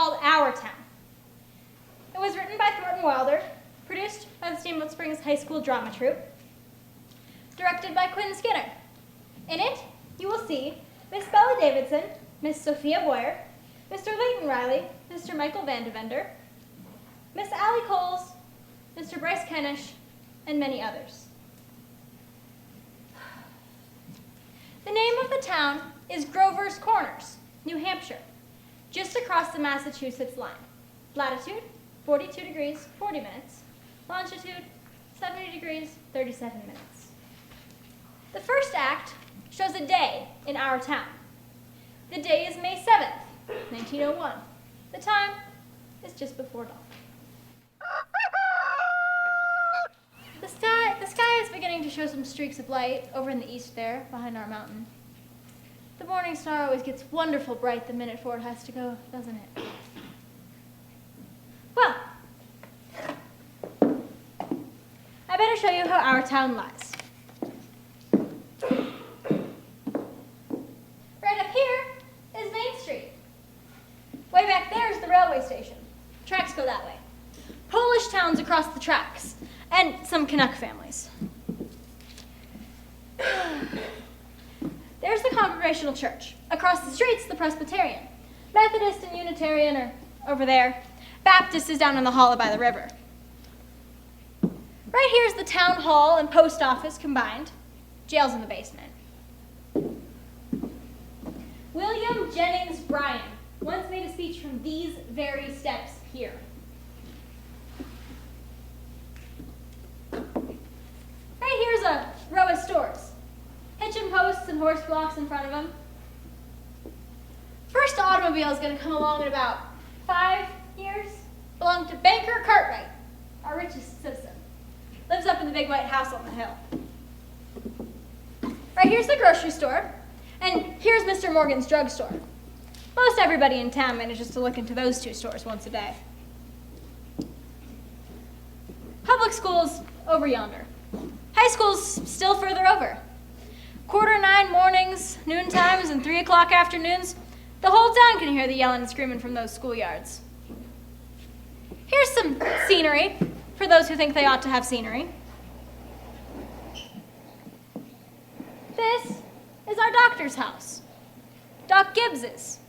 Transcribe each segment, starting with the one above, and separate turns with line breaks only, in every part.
called Our Town. It was written by Thornton Wilder, produced by the Steamboat Springs High School Drama Troupe, directed by Quinn Skinner. In it, you will see Miss Bella Davidson, Miss Sophia Boyer, Mr. Leighton Riley, Mr. Michael Vandevender, Miss Allie Coles, Mr. Bryce Kennish, and many others. The name of the town is Grover's Corners, New Hampshire, just across the Massachusetts line. Latitude, 42 degrees, 40 minutes. Longitude, 70 degrees, 37 minutes. The first act shows a day in our town. The day is May 7th, 1901. The time is just before dawn. The sky is beginning to show some streaks of light over in the east there, behind our mountain. The morning star always gets wonderful bright the minute Ford has to go, doesn't it? Well, I better show you how our town lies. Right up here is Main Street. Way back there is the railway station. Tracks go that way. Polish towns across the tracks, and some Canuck families. There's the Congregational Church. Across the street's the Presbyterian. Methodist and Unitarian are over there. Baptist is down in the hollow by the river. Right here's the town hall and post office combined. Jail's in the basement. William Jennings Bryan once made a speech from these very steps here. Right here's a row of stores. Hitching posts and horse blocks in front of them. First automobile is going to come along in about 5 years. Belonged to Banker Cartwright, our richest citizen. Lives up in the big white house on the hill. Right here's the grocery store. And here's Mr. Morgan's drugstore. Most everybody in town manages to look into those two stores once a day. Public schools over yonder. High school's still further over. 9:15 mornings, noon times, and 3 o'clock afternoons, the whole town can hear the yelling and screaming from those schoolyards. Here's some scenery for those who think they ought to have scenery. This is our doctor's house, Doc Gibbs's.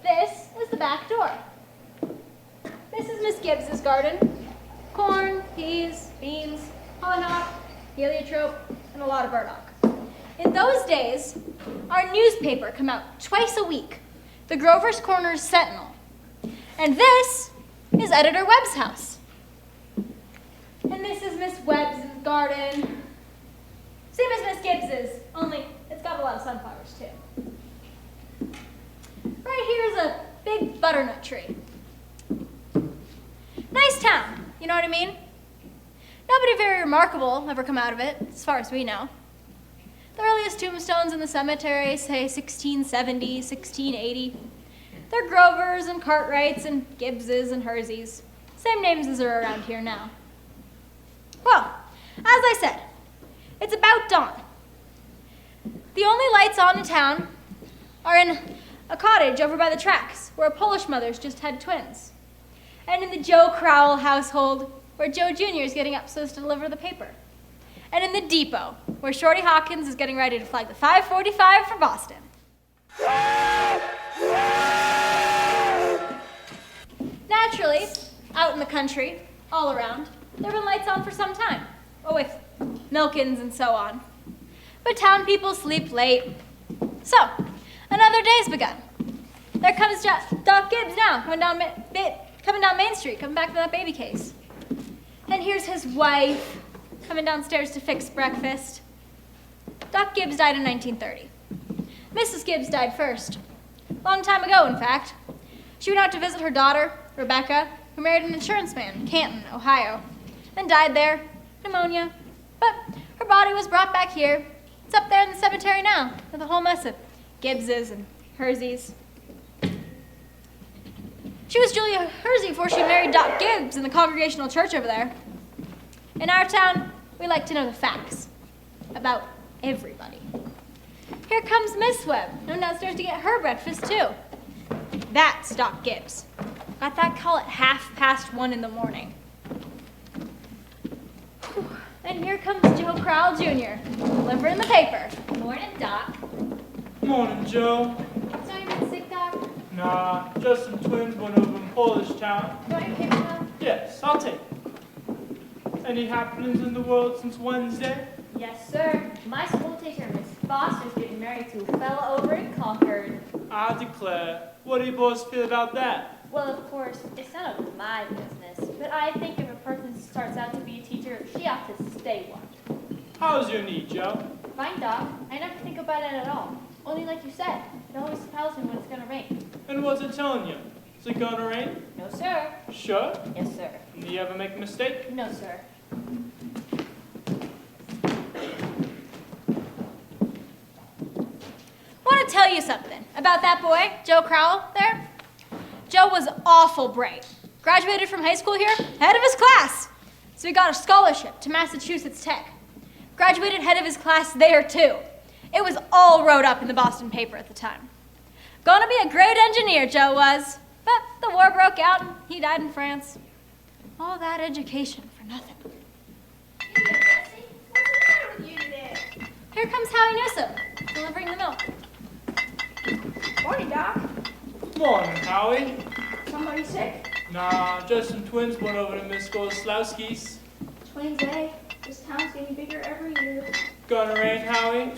This is the back door. This is Miss Gibbs's garden. Corn, peas, beans, hollyhock, heliotrope, and a lot of burdock. In those days, our newspaper came out twice a week, the Grover's Corners Sentinel. And this is Editor Webb's house. And this is Miss Webb's garden. Same as Miss Gibbs's, only it's got a lot of sunflowers too. Right here's a big butternut tree. Nice town, you know what I mean? Nobody very remarkable ever come out of it, as far as we know. The earliest tombstones in the cemetery say 1670, 1680. They're Grovers and Cartwrights and Gibbses and Herseys. Same names as are around here now. Well, as I said, it's about dawn. The only lights on in town are in a cottage over by the tracks where a Polish mother's just had twins. And in the Joe Crowell household where Joe Jr. is getting up so as to deliver the paper. And in the depot where Shorty Hawkins is getting ready to flag the 545 for Boston. Naturally, out in the country, all around, there have been lights on for some time, with milkins and so on. But town people sleep late. So, another day's begun. There comes Doc Gibbs now, coming down Main Street, coming back from that baby case. And here's his wife, coming downstairs to fix breakfast. Doc Gibbs died in 1930. Mrs. Gibbs died first. Long time ago, in fact. She went out to visit her daughter, Rebecca, who married an insurance man in Canton, Ohio, then died there, pneumonia. But her body was brought back here. It's up there in the cemetery now, with a whole mess of Gibbses and Herseys. She was Julia Hersey before she married Doc Gibbs in the Congregational Church over there. In our town, we like to know the facts about everybody. Here comes Miss Webb, going downstairs to get her breakfast, too. That's Doc Gibbs. Got that call at 1:30 in the morning. Whew. And here comes Joe Crowell Jr., delivering the paper. Morning, Doc.
Morning, Joe.
So you been sick, Doc?
Nah, just some twins went over in Polish town.
You want your paper now?
Yes, I'll take it. Any happenings in the world since Wednesday?
Yes, sir. My school teacher, Miss Foster's getting married to a fella over in Concord.
I declare. What do you boys feel about that?
Well, of course, it's none of my business, but I think if a person starts out to be a teacher, she ought to stay one.
How's your knee, Joe?
Fine, Doc. I never think about it at all. Only like you said, it always tells me when it's gonna rain.
And what's it telling you? Is it gonna rain?
No, sir.
Sure?
Yes, sir.
Do you ever make a mistake?
No, sir. Want to tell you something about that boy, Joe Crowell, there? Joe was awful bright. Graduated from high school here, head of his class. So he got a scholarship to Massachusetts Tech. Graduated head of his class there, too. It was all wrote up in the Boston paper at the time. Gonna be a great engineer, Joe was. But the war broke out and he died in France. All that education for nothing.
Hey, Bessie, what's the matter with you today?
Here comes Howie Newsom, delivering the milk.
Morning, Doc.
Morning, Howie.
Somebody sick?
Nah, just some twins went over to Miss Goslowski's.
Twins, eh? This town's getting bigger every year.
Gonna rain, Howie?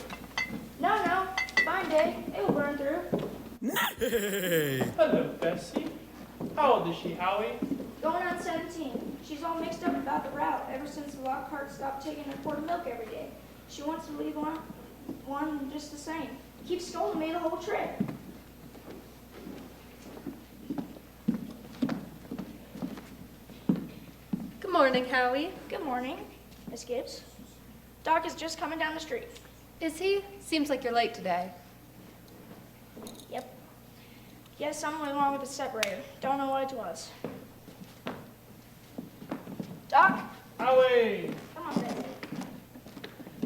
No, fine day. It will burn through.
Hello, Bessie. How old is she, Howie?
Going on 17. She's all mixed up about the route ever since the lock cart stopped taking a quart of milk every day. She wants to leave one just the same. Keeps scolding me the whole trip.
Good morning, Howie.
Good morning, Miss Gibbs. Doc is just coming down the street.
Is he? Seems like you're late today.
Yep. He has something wrong with the separator. Don't know what it was. Doc?
Howie!
Come on, Bessie.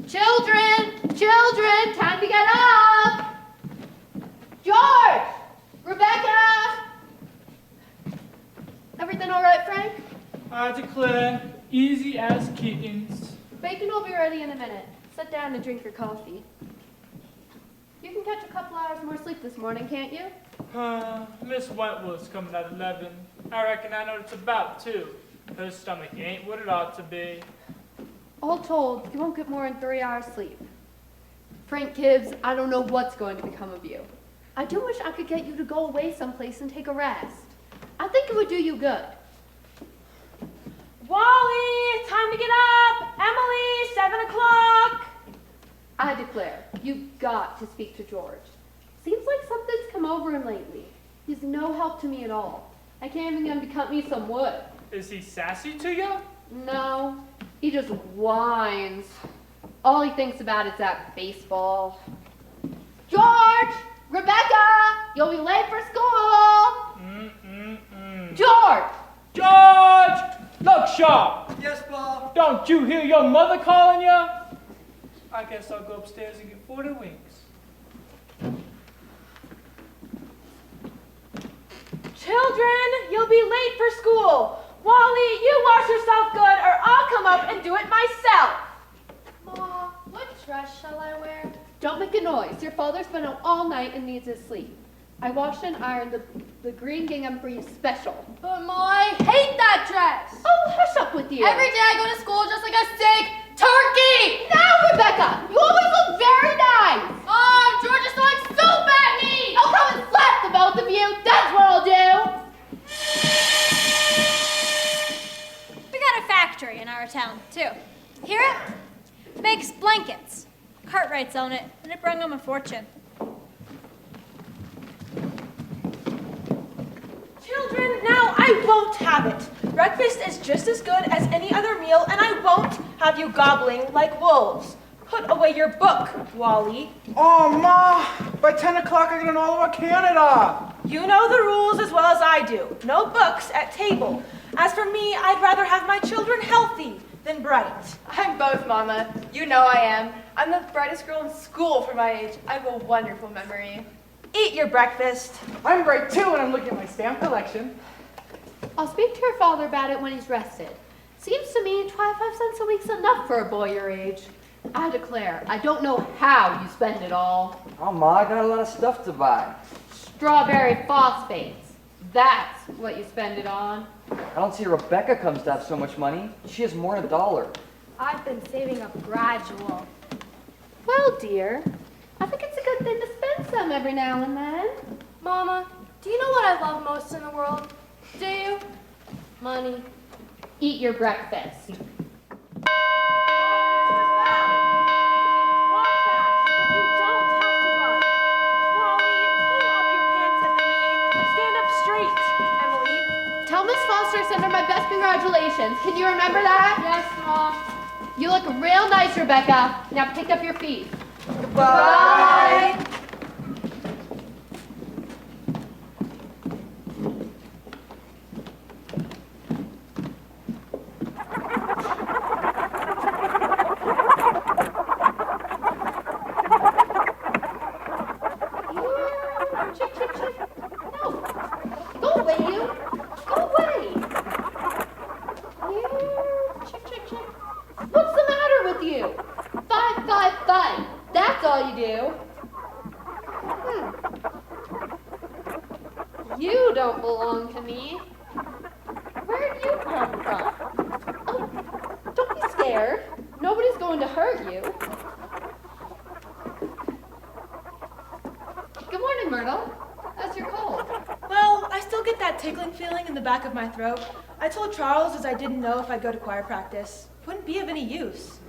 Children, time to get up! George! Rebecca! Everything all right, Frank?
I declare, easy as kittens.
Bacon will be ready in a minute. Sit down and drink your coffee. You can catch a couple hours more sleep this morning, can't you?
Miss Wentworth's coming at 11. I reckon I know what it's about, too. Her stomach ain't what it ought to be.
All told, you won't get more than 3 hours sleep. Frank Gibbs, I don't know what's going to become of you. I do wish I could get you to go away someplace and take a rest. I think it would do you good.
Wally, time to get up. Emily, 7 o'clock.
I declare, you've got to speak to George. Seems like something's come over him lately. He's no help to me at all. I can't even get him to cut me some wood.
Is he sassy to you?
No, he just whines. All he thinks about is that baseball. George! Rebecca! You'll be late for school! George!
George! Look sharp!
Yes, Bob.
Don't you hear your mother calling you? I guess I'll go upstairs and get 40 winks.
Children, you'll be late for school. Wally, you wash yourself good or I'll come up and do it myself.
Ma, what dress shall I wear? Don't make a noise. Your father's been out all night and needs his sleep. I washed and ironed the green gingham for you special.
But Ma, I hate that dress.
Oh, hush up with you.
Every day I go to school just like a steak turkey.
Now, Rebecca, you always look very nice.
George is throwing soup at me.
I'll come and slap the both of you. That's what I'll do.
We got a factory in our town, too. Hear it? Makes blankets. Cartwrights own it, and it brung them a fortune.
Children, now I won't have it. Breakfast is just as good as any other meal, and I won't have you gobbling like wolves. Put away your book, Wally.
Oh, Ma, by 10 o'clock I get an all over Canada.
You know the rules as well as I do. No books at table. As for me, I'd rather have my children healthy than bright.
I'm both, Mama. You know I am. I'm the brightest girl in school for my age. I have a wonderful memory.
Eat your breakfast.
I'm right too, and I'm looking at my stamp collection.
I'll speak to your father about it when he's rested. Seems to me 25 cents a week's enough for a boy your age. I declare, I don't know how you spend it all.
Oh, Ma, I got a lot of stuff to buy.
Strawberry phosphates. That's what you spend it on.
I don't see Rebecca comes to have so much money. She has more than $1.
I've been saving up gradual.
Well, dear, I think it's a good thing to spend some every now and then.
Mama, do you know what I love most in the world? Do you? Money.
Eat your breakfast. Tell Miss Foster I send her my best congratulations. Can you remember that?
Yes, Mom.
You look real nice, Rebecca. Now pick up your feet.
Bye.
Chick, chick, chick. No. Go away, you. Go away. Here. Chick, chick, chick. What's the matter with you? Fight, fight, fight. That's all you do. You don't belong to me. Where do you come from? Oh, don't be scared. Nobody's going to hurt you. Good morning, Myrtle. How's your cold?
Well, I still get that tickling feeling in the back of my throat. I told Charles as I didn't know if I'd go to choir practice. Wouldn't be of any use.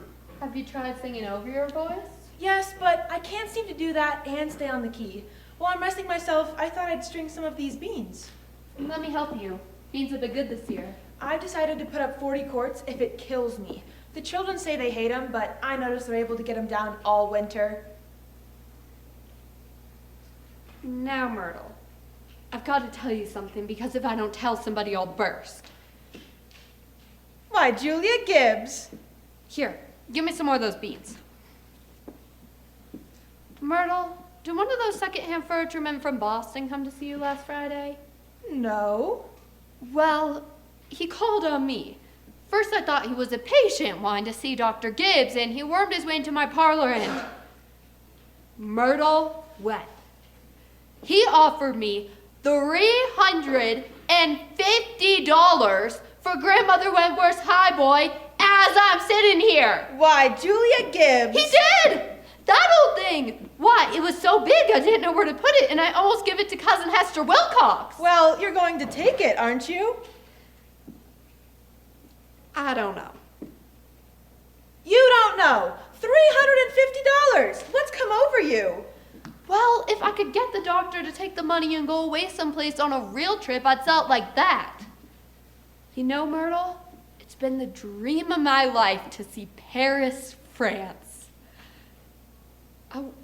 Have you tried singing over your voice?
Yes, but I can't seem to do that and stay on the key. While I'm resting myself, I thought I'd string some of these beans.
Let me help you. Beans have been good this year.
I've decided to put up 40 quarts if it kills me. The children say they hate them, but I notice they're able to get them down all winter.
Now, Myrtle, I've got to tell you something because if I don't tell somebody, I'll burst.
Why, Julia Gibbs.
Here, give me some more of those beans. Myrtle, did one of those secondhand furniture men from Boston come to see you last Friday?
No.
Well, he called on me. First I thought he was a patient wanting to see Dr. Gibbs, and he wormed his way into my parlor and... Myrtle Wet. He offered me $350 for Grandmother Wentworth's highboy as I'm sitting here.
Why, Julia Gibbs.
He did! That old thing! Why, it was so big I didn't know where to put it, and I almost gave it to Cousin Hester Wilcox.
Well, you're going to take it, aren't you?
I don't know.
You don't know. $350. What's come over you?
Well, if I could get the doctor to take the money and go away someplace on a real trip, I'd sell it like that. You know, Myrtle, it's been the dream of my life to see Paris, France. Oh,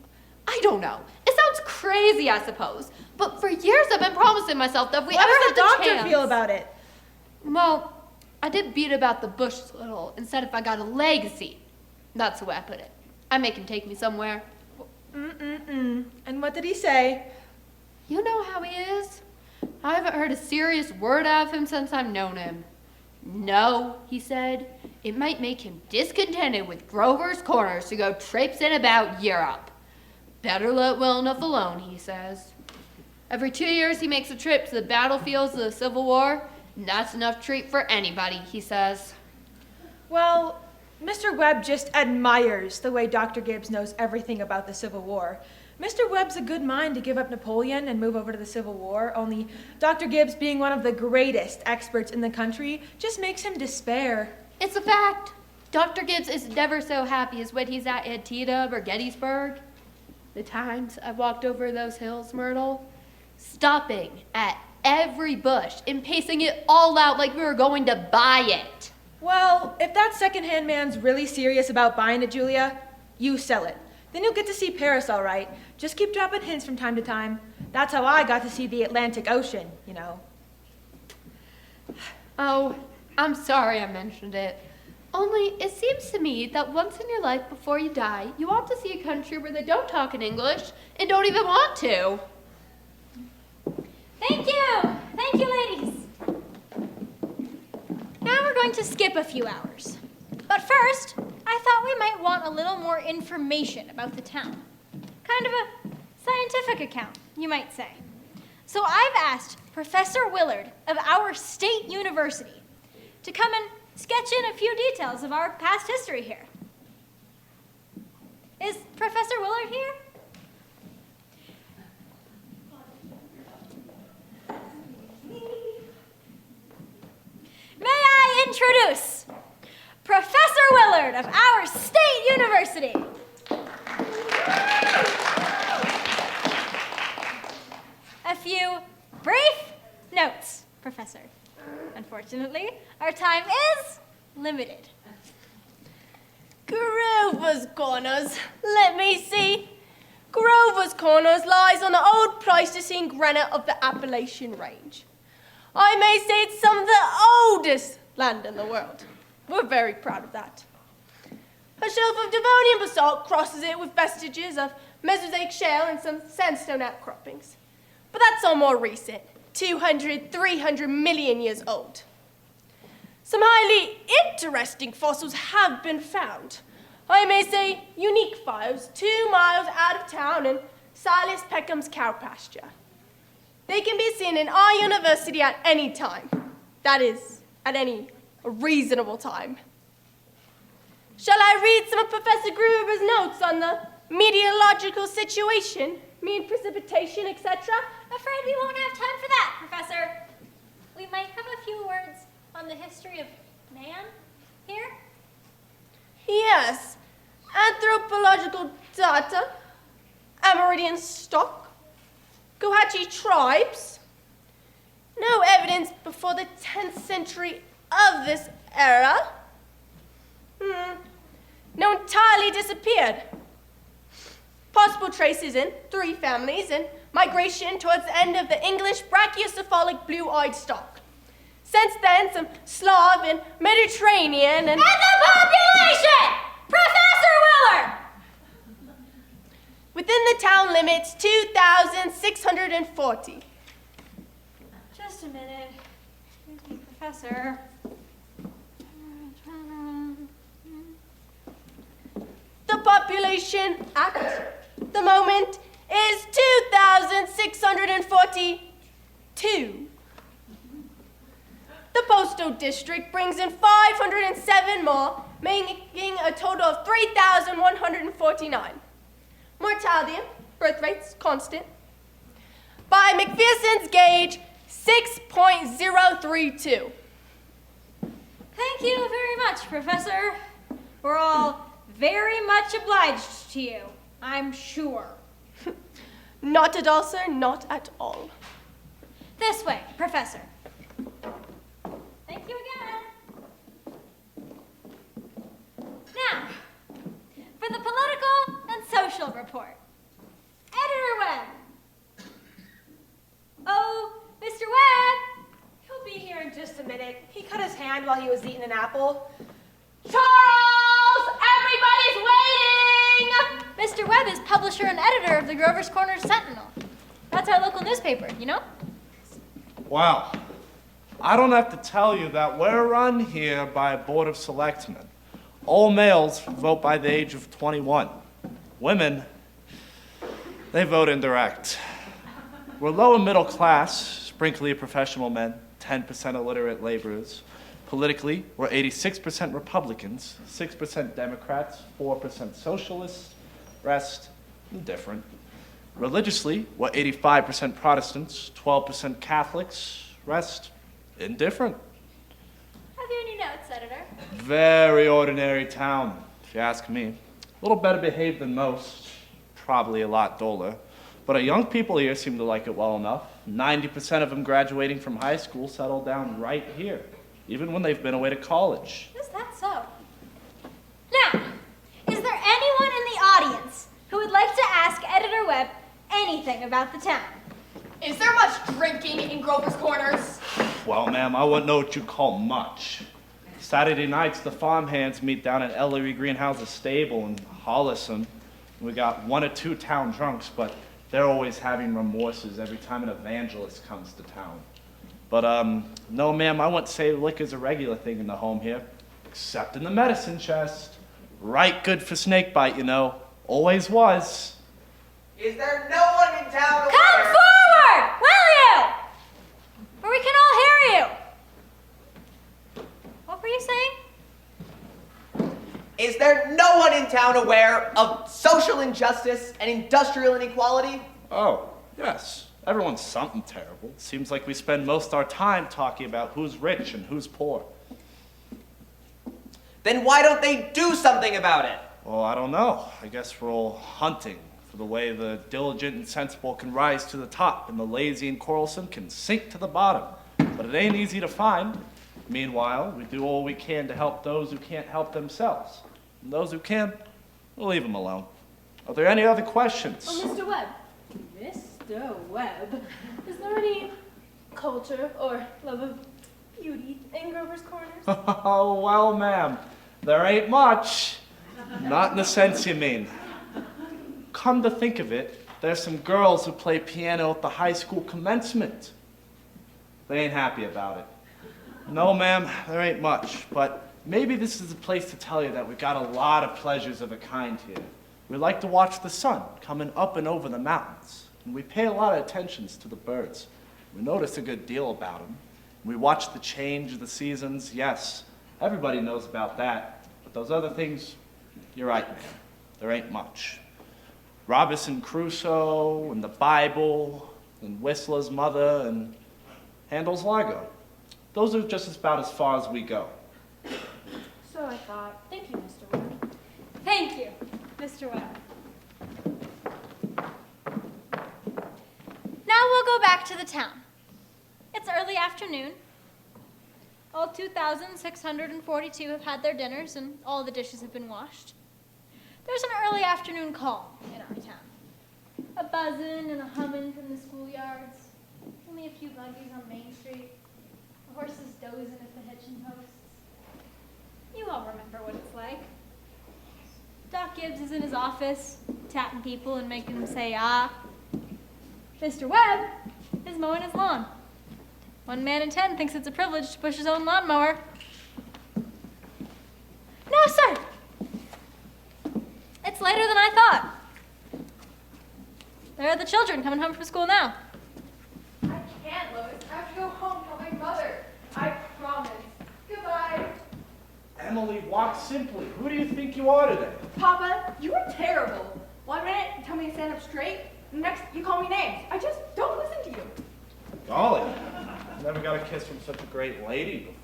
I don't know. It sounds crazy, I suppose. But for years I've been promising myself that if we
How
ever
does
had
the
the
doctor
chance...
feel about it?
Well, I did beat about the bush a little and said if I got a legacy. That's the way I put it. I make him take me somewhere.
And what did he say?
You know how he is. I haven't heard a serious word out of him since I've known him. No, he said, it might make him discontented with Grover's Corners to go traipsing about Europe. Better let well enough alone, he says. Every 2 years he makes a trip to the battlefields of the Civil War, and that's enough treat for anybody, he says.
Well, Mr. Webb just admires the way Dr. Gibbs knows everything about the Civil War. Mr. Webb's a good mind to give up Napoleon and move over to the Civil War, only Dr. Gibbs, being one of the greatest experts in the country, just makes him despair.
It's a fact. Dr. Gibbs is never so happy as when he's at Antietam or Gettysburg. The times I walked over those hills, Myrtle, stopping at every bush and pacing it all out like we were going to buy it.
Well, if that second-hand man's really serious about buying it, Julia, you sell it. Then you'll get to see Paris all right. Just keep dropping hints from time to time. That's how I got to see the Atlantic Ocean, you know.
Oh, I'm sorry I mentioned it. Only it seems to me that once in your life before you die, you ought to see a country where they don't talk in English and don't even want to.
Thank you! Thank you, ladies! Now we're going to skip a few hours. But first, I thought we might want a little more information about the town. Kind of a scientific account, you might say. So I've asked Professor Willard of our state university to come and sketch in a few details of our past history here. Is Professor Willard here? May I introduce Professor Willard of our state university. A few brief notes, Professor. Unfortunately, our time is limited.
Grover's Corners. Let me see. Grover's Corners lies on the old Pleistocene granite of the Appalachian Range. I may say it's some of the oldest land in the world. We're very proud of that. A shelf of Devonian basalt crosses it with vestiges of Mesozoic shale and some sandstone outcroppings. But that's all more recent, 200, 300 million years old. Some highly interesting fossils have been found. I may say unique files 2 miles out of town in Silas Peckham's cow pasture. They can be seen in our university at any time. That is, at any reasonable time. Shall I read some of Professor Gruber's notes on the meteorological situation, mean precipitation, etc.?
Afraid we won't have time for that, Professor. We might have a few words on the history of man here.
Yes. Anthropological data, Amerindian stock, Comanche tribes. No evidence before the 10th century of this era. No entirely disappeared. Possible traces in 3 families and migration towards the end of the English brachiocephalic blue-eyed stock. Since then, some Slav and Mediterranean and...
And the population! Professor Willard!
Within the town limits, 2,640.
Just a minute. Excuse me, Professor.
The population at the moment is 2,642. The postal district brings in 507 more, making a total of 3,149. Mortality, birth rates, constant. By McPherson's gauge, 6.032.
Thank you very much, Professor. We're all very much obliged to you, I'm sure.
Not at all, sir, not at all.
This way, Professor. Thank you again. Now, for the political and social report. Editor Webb. Oh, Mr. Webb.
He'll be here in just a minute. He cut his hand while he was eating an apple. Charles! Everybody's waiting!
Mr. Webb is publisher and editor of the Grover's Corners Sentinel. That's our local newspaper, you know?
Wow. I don't have to tell you that we're run here by a board of selectmen. All males vote by the age of 21. Women, they vote indirect. We're low and middle class, sprinkly professional men, 10% illiterate laborers. Politically, we're 86% Republicans, 6% Democrats, 4% Socialists, rest indifferent. Religiously, we're 85% Protestants, 12% Catholics, rest indifferent.
Have you any notes, editor?
Very ordinary town, if you ask me. A little better behaved than most, probably a lot duller. But our young people here seem to like it well enough. 90% of them graduating from high school settle down right here, even when they've been away to college.
Is that so? Now, is there anyone in the audience who would like to ask Editor Webb anything about the town?
Is there much drinking in Grover's Corners?
Well, ma'am, I wouldn't know what you call much. Saturday nights, the farmhands meet down at Ellery Greenhouse's stable in Hollison. We got 1 or 2 town drunks, but They're always having remorses every time an evangelist comes to town. But, no, ma'am, I wouldn't say liquor's a regular thing in the home here, except in the medicine chest. Right good for snake bite, you know. Always was.
Is there no one in town aware?
Come forward, will you? Where we can all hear you. What were you saying?
Is there no one in town aware of social injustice and industrial inequality?
Oh, yes. Everyone's something terrible. It seems like we spend most of our time talking about who's rich and who's poor.
Then why don't they do something about it?
Well, I don't know. I guess we're all hunting for the way the diligent and sensible can rise to the top and the lazy and quarrelsome can sink to the bottom. But it ain't easy to find. Meanwhile, we do all we can to help those who can't help themselves. And those who can, we'll leave them alone. Are there any other questions?
Oh, Mr. Webb. Mr. Webb, is there any culture or love of beauty in Grover's Corners?
Oh, well, ma'am, there ain't much. Not in the sense you mean. Come to think of it, there's some girls who play piano at the high school commencement. They ain't happy about it. No, ma'am, there ain't much, but maybe this is a place to tell you that we've got a lot of pleasures of a kind here. We like to watch the sun coming up and over the mountains, and we pay a lot of attentions to the birds. We notice a good deal about them. We watch the change of the seasons, yes, everybody knows about that, but those other things, you're right, ma'am, there ain't much. Robinson Crusoe, and the Bible, and Whistler's Mother, and Handel's Largo. Those are just about as far as we go.
So I thought. Thank you, Mr. Webb.
Thank you, Mr. Webb. Now we'll go back to the town. It's early afternoon. All 2,642 have had their dinners and all the dishes have been washed. There's an early afternoon calm in our town. A buzzing and a humming from the schoolyards. Only a few buggies on Main Street. The horses dozing at the hitching posts. You all remember what it's like. Doc Gibbs is in his office, tapping people and making them say, ah. Mr. Webb is mowing his lawn. 1 man in 10 thinks it's a privilege to push his own lawnmower. No, sir. It's later than I thought. There are the children coming home from school now.
I can't, Lois. I have to go home to my mother. I promise. Goodbye.
Emily, walk simply. Who do you think you are today?
Papa, you are terrible. 1 minute, you tell me to stand up straight. The next, you call me names. I just don't listen to you.
Golly, never got a kiss from such a great lady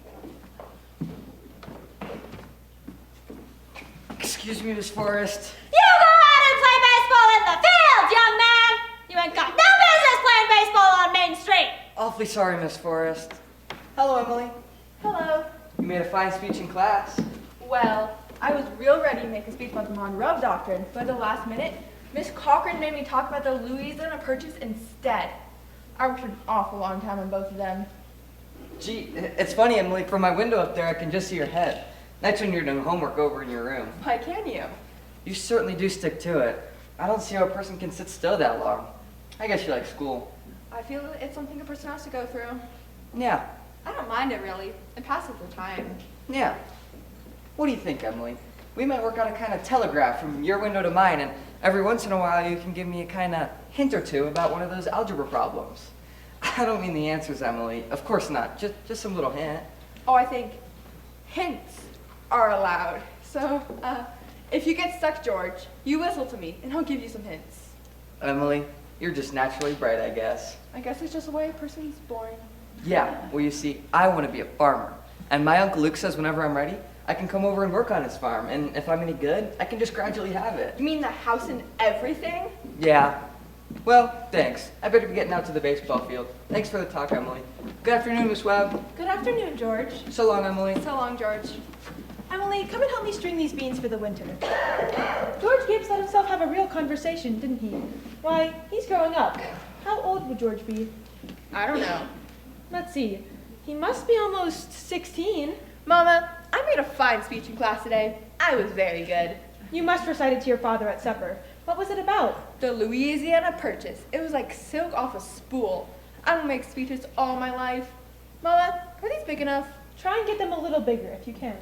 before.
Excuse me, Miss Forrest.
You go out and play baseball in the field, young man! You ain't got no business playing baseball on Main Street!
Awfully sorry, Miss Forrest. Hello, Emily.
Hello.
You made a fine speech in class.
Well, I was real ready to make a speech about the Monroe Doctrine, but at the last minute, Miss Cochran made me talk about the Louisiana Purchase instead. I worked an awful long time on both of them.
Gee, it's funny, Emily. From my window up there, I can just see your head. That's when you're doing homework over in your room.
Why can you?
You certainly do stick to it. I don't see how a person can sit still that long. I guess you like school.
I feel it's something a person has to go through.
Yeah.
I don't mind it, really. It passes the time.
Yeah. What do you think, Emily? We might work out a kind of telegraph from your window to mine, and every once in a while you can give me a kind of hint or two about one of those algebra problems. I don't mean the answers, Emily. Of course not. Just some little hint.
Oh, I think hints are allowed. So, if you get stuck, George, you whistle to me, and I'll give you some hints.
Emily, you're just naturally bright, I guess.
I guess it's just the way a person's born.
Yeah, well, you see, I want to be a farmer. And my Uncle Luke says whenever I'm ready, I can come over and work on his farm. And if I'm any good, I can just gradually have it.
You mean the house and everything?
Yeah. Well, thanks. I better be getting out to the baseball field. Thanks for the talk, Emily. Good afternoon, Miss Webb.
Good afternoon, George.
So long, Emily.
So long, George.
Emily, come and help me string these beans for the winter. George Gibbs let himself have a real conversation, didn't he? Why, he's growing up. How old would George be?
I don't know.
Let's see. He must be almost 16.
Mama, I made a fine speech in class today. I was very good.
You must recite it to your father at supper. What was it about?
The Louisiana Purchase. It was like silk off a spool. I don't make speeches all my life. Mama, are these big enough?
Try and get them a little bigger if you can.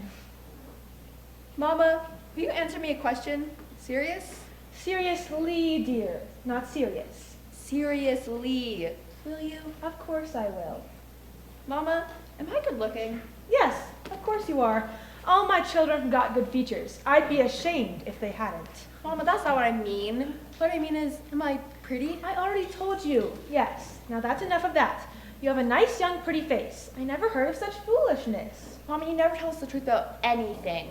Mama, will you answer me a question? Serious?
Seriously, dear, not serious.
Seriously. Will you?
Of course I will.
Mama, am I good looking?
Yes, of course you are. All my children have got good features. I'd be ashamed if they hadn't.
Mama, that's not what I mean. What I mean is, am I pretty?
I already told you. Yes. Now that's enough of that. You have a nice, young, pretty face. I never heard of such foolishness.
Mama, you never tell us the truth about anything.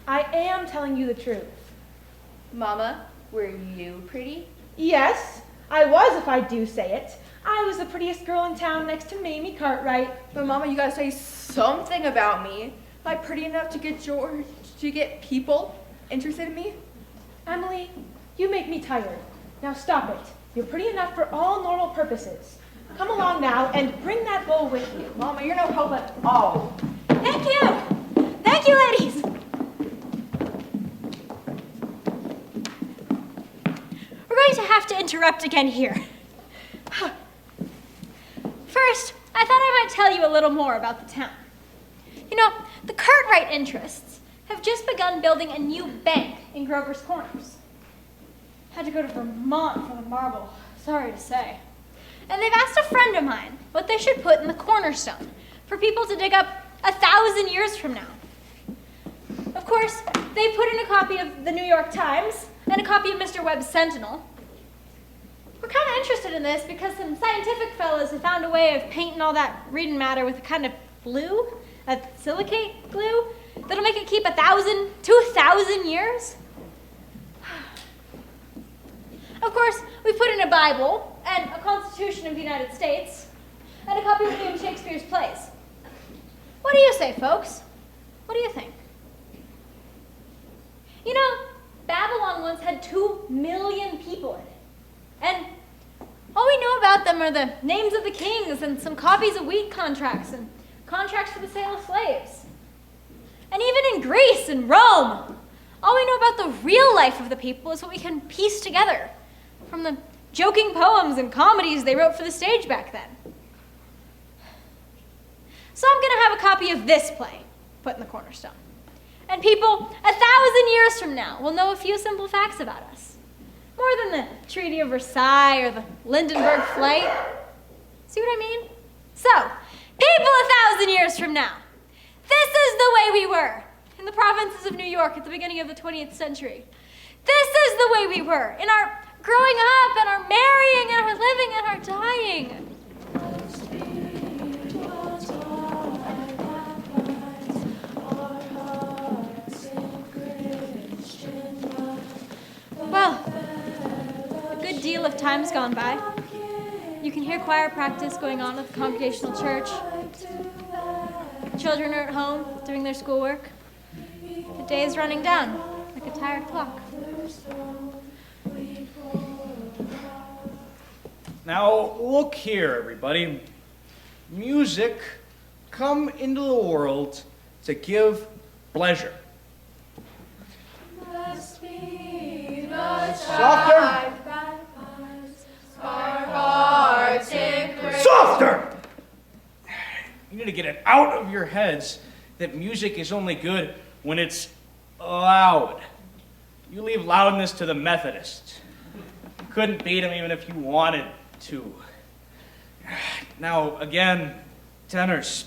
I am telling you the truth.
Mama, were you pretty?
Yes, I was, if I do say it. I was the prettiest girl in town next to Mamie Cartwright.
But Mama, you gotta say something about me. Am I pretty enough to get people interested in me?
Emily, you make me tired. Now stop it. You're pretty enough for all normal purposes. Come along now and bring that bowl with you.
Mama, you're no help at all.
Thank you! Thank you, ladies! We're going to have to interrupt again here. First, I thought I might tell you a little more about the town. You know, the Cartwright interests have just begun building a new bank in Grover's Corners. Had to go to Vermont for the marble, sorry to say. And they've asked a friend of mine what they should put in the cornerstone for people to dig up 1,000 years from now. Of course, they put in a copy of the New York Times and a copy of Mr. Webb's Sentinel. We're kind of interested in this because some scientific fellows have found a way of painting all that reading matter with a kind of glue, a silicate glue, that'll make it keep 1,000, 2,000 years. Of course, we put in a Bible and a Constitution of the United States and a copy of William Shakespeare's plays. What do you say, folks? What do you think? You know, Babylon once had 2 million people in it. And all we know about them are the names of the kings and some copies of wheat contracts and contracts for the sale of slaves. And even in Greece and Rome, all we know about the real life of the people is what we can piece together from the joking poems and comedies they wrote for the stage back then. So I'm going to have a copy of this play put in the cornerstone. And people 1,000 years from now will know a few simple facts about us. More than the Treaty of Versailles or the Lindenberg Flight. See what I mean? So, people 1,000 years from now, this is the way we were in the provinces of New York at the beginning of the 20th century. This is the way we were in our growing up and our marrying and our living and our dying. Well, a good deal of time's gone by. You can hear choir practice going on at the Congregational Church. Children are at home doing their schoolwork. The day is running down like a tired clock.
Now, look here, everybody. Music come into the world to give pleasure. Softer! Softer! You need to get it out of your heads that music is only good when it's loud. You leave loudness to the Methodists. You couldn't beat them even if you wanted to. Now, again, tenors.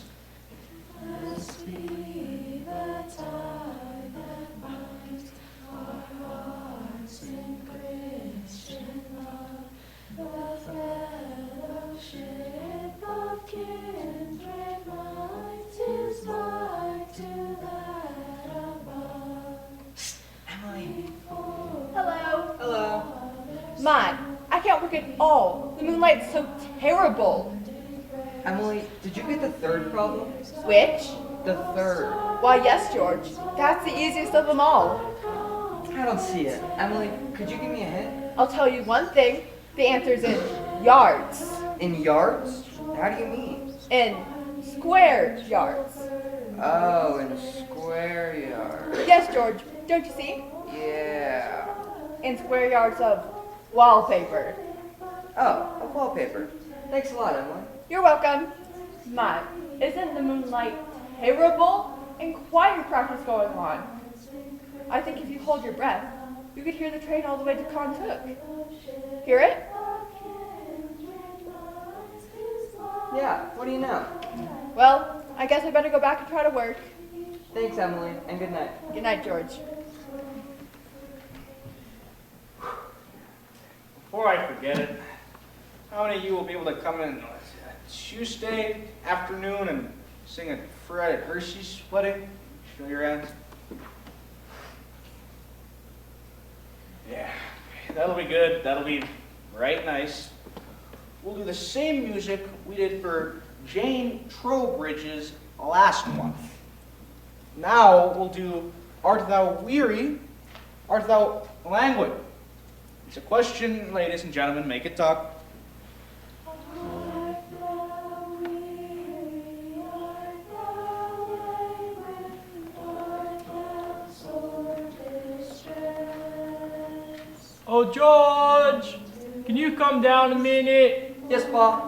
Hello.
Hello.
My, I can't work at all. The moonlight's so terrible.
Emily, did you get the third problem?
Which?
The third.
Why, yes, George. That's the easiest of them all.
I don't see it. Emily, could you give me a hint?
I'll tell you one thing. The answer's in yards.
In yards? How do you mean?
In square yards.
Oh, in a square yard.
Yes, George. Don't you see?
Yeah.
and square yards of wallpaper.
Oh, a wallpaper. Thanks a lot, Emily.
You're welcome. My, isn't the moonlight terrible? And choir practice going on. I think if you hold your breath, you could hear the train all the way to Contook. Hear it?
Yeah, what do you know?
Well, I guess I better go back and try to work.
Thanks, Emily, and good night.
Good night, George.
Before I forget it, how many of you will be able to come in Tuesday afternoon and sing at Fred at Hershey's wedding? Show your hands. Yeah, that'll be good. That'll be right nice. We'll do the same music we did for Jane Trowbridge's last month. Now we'll do Art Thou Weary, Art Thou Languid. It's a question, ladies and gentlemen, make it talk.
Oh, George, can you come down a minute?
Yes, Pa.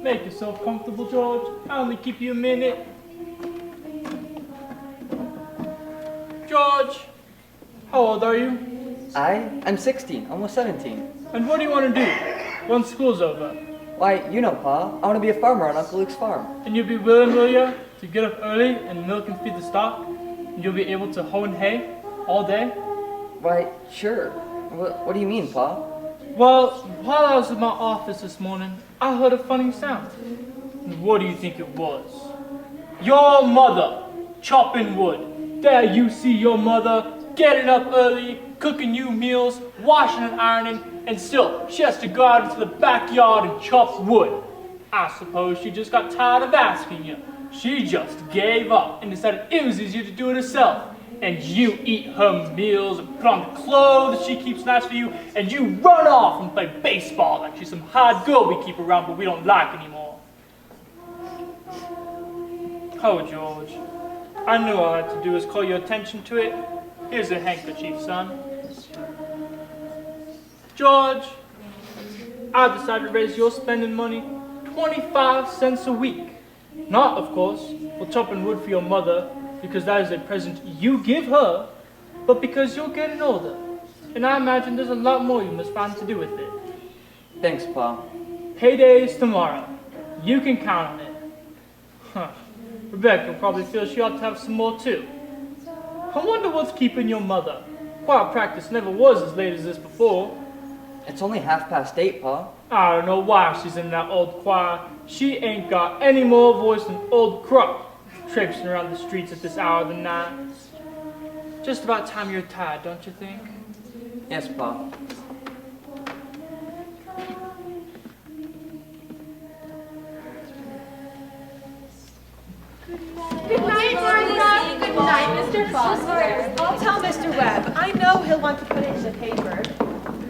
Make yourself comfortable, George. I'll only keep you a minute. George, how old are you?
I'm 16, almost 17.
And what do you want to do once school's over?
Why, you know, Pa, I want to be a farmer on Uncle Luke's farm.
And you'll be willing, will you, to get up early and milk and feed the stock? And you'll be able to hoe and hay all day?
Why, sure. What do you mean, Pa?
Well, while I was in my office this morning, I heard a funny sound. And what do you think it was? Your mother, chopping wood. There you see your mother getting up early, cooking you meals, washing and ironing, and still she has to go out into the backyard and chop wood. I suppose she just got tired of asking you. She just gave up and decided it was easier to do it herself. And you eat her meals and put on the clothes she keeps nice for you, and you run off and play baseball like she's some hard girl we keep around but we don't like anymore. Oh, George, I knew all I had to do was call your attention to it. Here's a handkerchief, son. George, I decided to raise your spending money 25 cents a week. Not, of course, for chopping wood for your mother, because that is a present you give her, but because you're getting older. And I imagine there's a lot more you must find to do with it.
Thanks, Pa.
Payday's tomorrow. You can count on it. Huh. Rebecca probably feels she ought to have some more too. I wonder what's keeping your mother. Choir practice never was as late as this before.
It's only 8:30, Pa.
I don't know why she's in that old choir. She ain't got any more voice than old Crook, traipsing around the streets at this hour of the night. Just about time you're tired, don't you think?
Yes, Pa.
Good night, Martha. Good night, Mr. Foster. I'll tell Mr. Webb. I know he'll want to put it in the paper.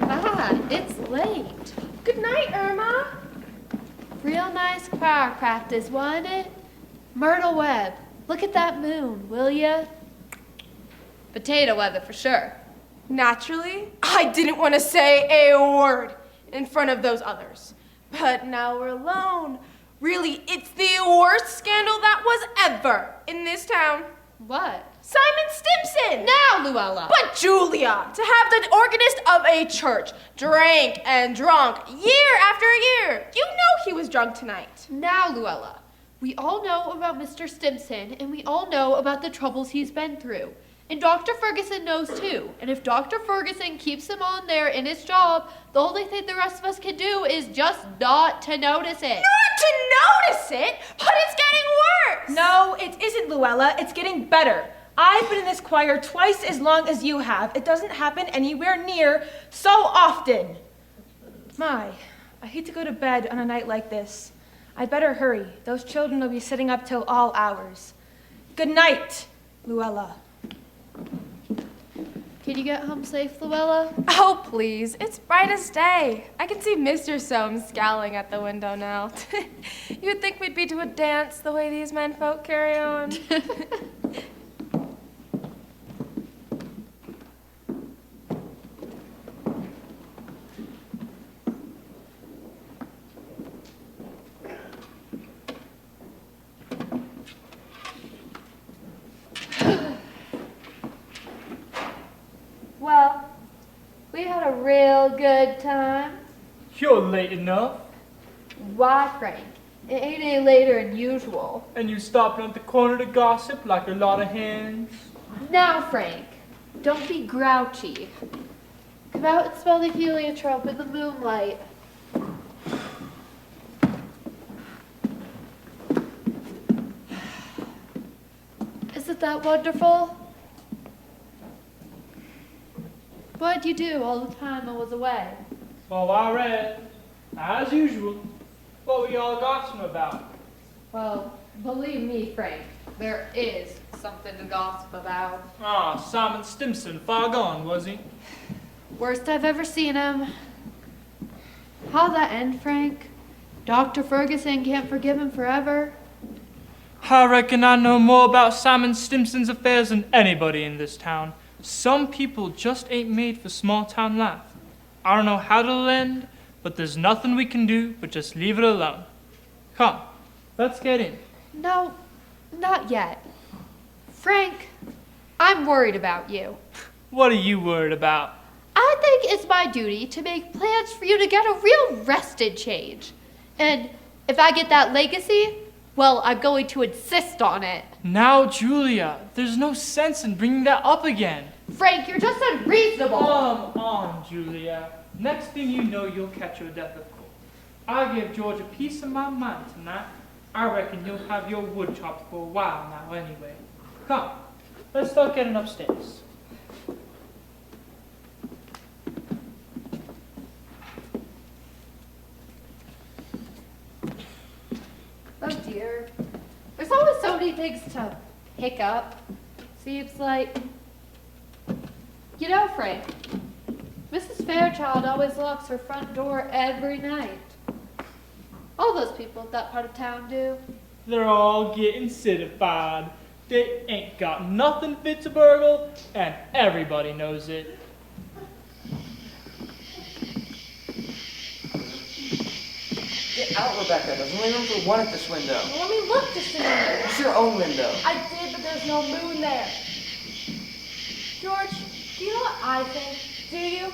Ah, it's late.
Good night, Irma.
Real nice choir practice, wasn't it? Myrtle Webb, look at that moon, will ya? Potato weather for sure.
Naturally, I didn't want to say a word in front of those others. But now we're alone. Really, it's the worst scandal that was ever in this town.
What?
Simon Stimson!
Now, Luella!
But Julia, to have the organist of a church drank and drunk year after year. You know he was drunk tonight.
Now, Luella, we all know about Mr. Stimson, and we all know about the troubles he's been through. And Dr. Ferguson knows too. And if Dr. Ferguson keeps him on there in his job, the only thing the rest of us can do is just not to notice it.
Not to notice it? But it's getting worse.
No, it isn't, Luella. It's getting better. I've been in this choir twice as long as you have. It doesn't happen anywhere near so often. My, I hate to go to bed on a night like this. I'd better hurry. Those children will be sitting up till all hours. Good night, Luella.
Can you get home safe, Luella?
Oh, please. It's bright as day. I can see Mr. Soames scowling at the window now. You'd think we'd be to a dance the way these men folk carry on.
Well, we had a real good time.
You're late enough.
Why, Frank? It ain't any later than usual.
And you stopped at the corner to gossip like a lot of hens.
Now, Frank, don't be grouchy. Come out and smell the heliotrope in the moonlight. Isn't that wonderful? What'd you do all the time I was away?
Well, I read, as usual, what we all gossiping about.
Well, believe me, Frank, there is something to gossip about.
Ah, Simon Stimson, far gone, was he?
Worst I've ever seen him. How'd that end, Frank? Dr. Ferguson can't forgive him forever.
I reckon I know more about Simon Stimson's affairs than anybody in this town. Some people just ain't made for small town life. I don't know how it'll end, but there's nothing we can do but just leave it alone. Come, let's get in.
No, not yet. Frank, I'm worried about you.
What are you worried about?
I think it's my duty to make plans for you to get a real rested change. And if I get that legacy, well, I'm going to insist on it.
Now, Julia, there's no sense in bringing that up again.
Frank, you're just unreasonable.
Come on, Julia. Next thing you know, you'll catch your death of cold. I gave George a piece of my mind tonight. I reckon you'll have your wood chopped for a while now anyway. Come, let's start getting upstairs.
Oh dear. There's always so many things to pick up. Seems like... You know, Frank, Mrs. Fairchild always locks her front door every night. All those people in that part of town do.
They're all getting citified. They ain't got nothing fit to burgle, and everybody knows it.
Get out, Rebecca. There's only room for one at this window.
Let me look just a minute.
It's your own window.
I did, but there's no moon there. George, do you know what I think? Do you?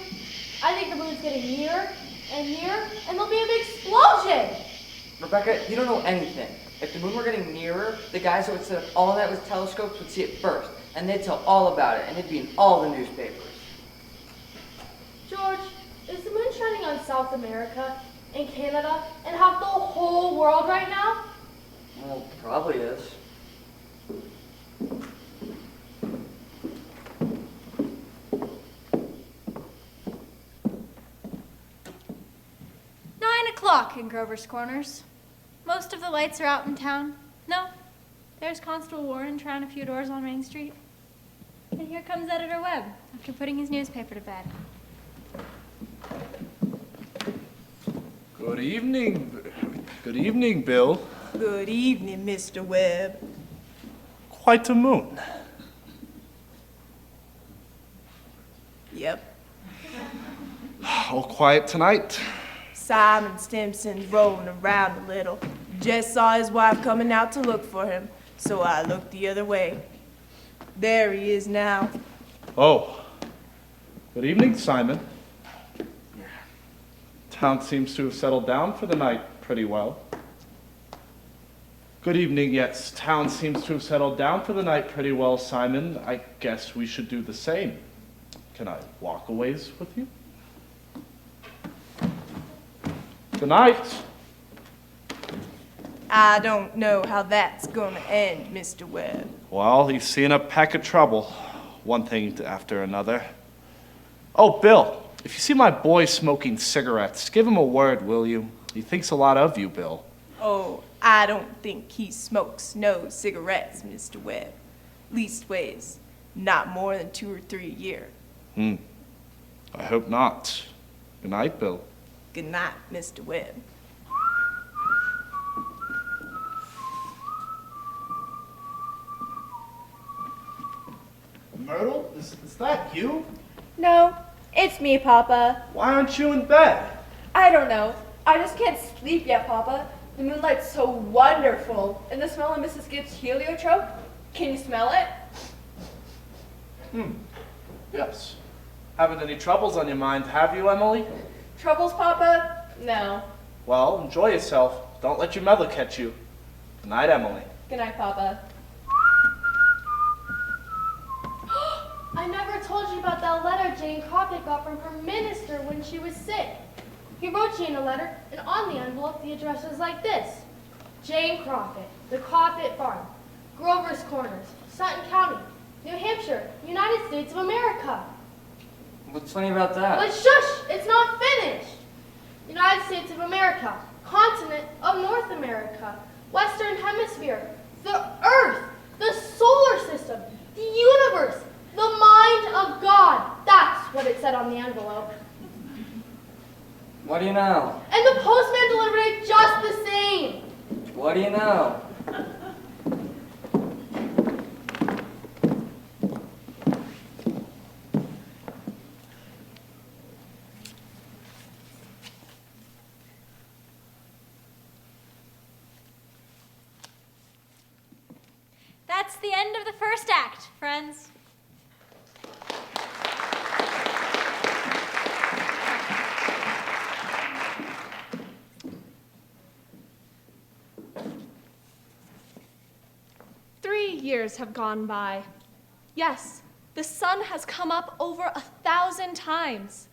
I think the moon's getting nearer and nearer, and there'll be a big explosion.
Rebecca, you don't know anything. If the moon were getting nearer, the guys that would set up all night with telescopes would see it first, and they'd tell all about it, and it'd be in all the newspapers.
George, is the moon shining on South America and Canada and half the whole world right now?
Well, probably is.
O'clock in Grover's Corners. Most of the lights are out in town. No, there's Constable Warren trying a few doors on Main Street. And here comes Editor Webb after putting his newspaper to bed.
Good evening. Good evening, Bill.
Good evening, Mr. Webb.
Quite a moon.
Yep.
All quiet tonight.
Simon Stimson's rolling around a little. Just saw his wife coming out to look for him, so I looked the other way. There he is now.
Oh. Good evening, Simon. Town seems to have settled down for the night pretty well. Good evening, yes. Town seems to have settled down for the night pretty well, Simon. I guess we should do the same. Can I walk a ways with you? Good night.
I don't know how that's gonna end, Mr. Webb.
Well, he's seen a peck of trouble. One thing after another. Oh, Bill, if you see my boy smoking cigarettes, give him a word, will you? He thinks a lot of you, Bill.
Oh, I don't think he smokes no cigarettes, Mr. Webb. Leastways, not more than 2 or 3 a year.
I hope not. Good night, Bill.
Good night, Mr. Webb.
Myrtle, is that you?
No, it's me, Papa.
Why aren't you in bed?
I don't know. I just can't sleep yet, Papa. The moonlight's so wonderful. And the smell of Mrs. Gibbs' heliotrope. Can you smell it?
Yes. Haven't any troubles on your mind, have you, Emily?
Troubles, Papa? No.
Well, enjoy yourself. Don't let your mother catch you. Good night, Emily.
Good night, Papa.
I never told you about that letter Jane Crockett got from her minister when she was sick. He wrote Jane a letter, and on the envelope the address was like this. Jane Crockett, the Crockett Farm, Grover's Corners, Sutton County, New Hampshire, United States of America.
What's funny about that?
But shush, it's not finished. United States of America, continent of North America, Western Hemisphere, the Earth, the solar system, the universe, the mind of God. That's what it said on the envelope.
What do you know?
And the postman delivered it just the same.
What do you know?
That's the end of the first act, friends.
Years have gone by. Yes, the sun has come up over 1,000 times.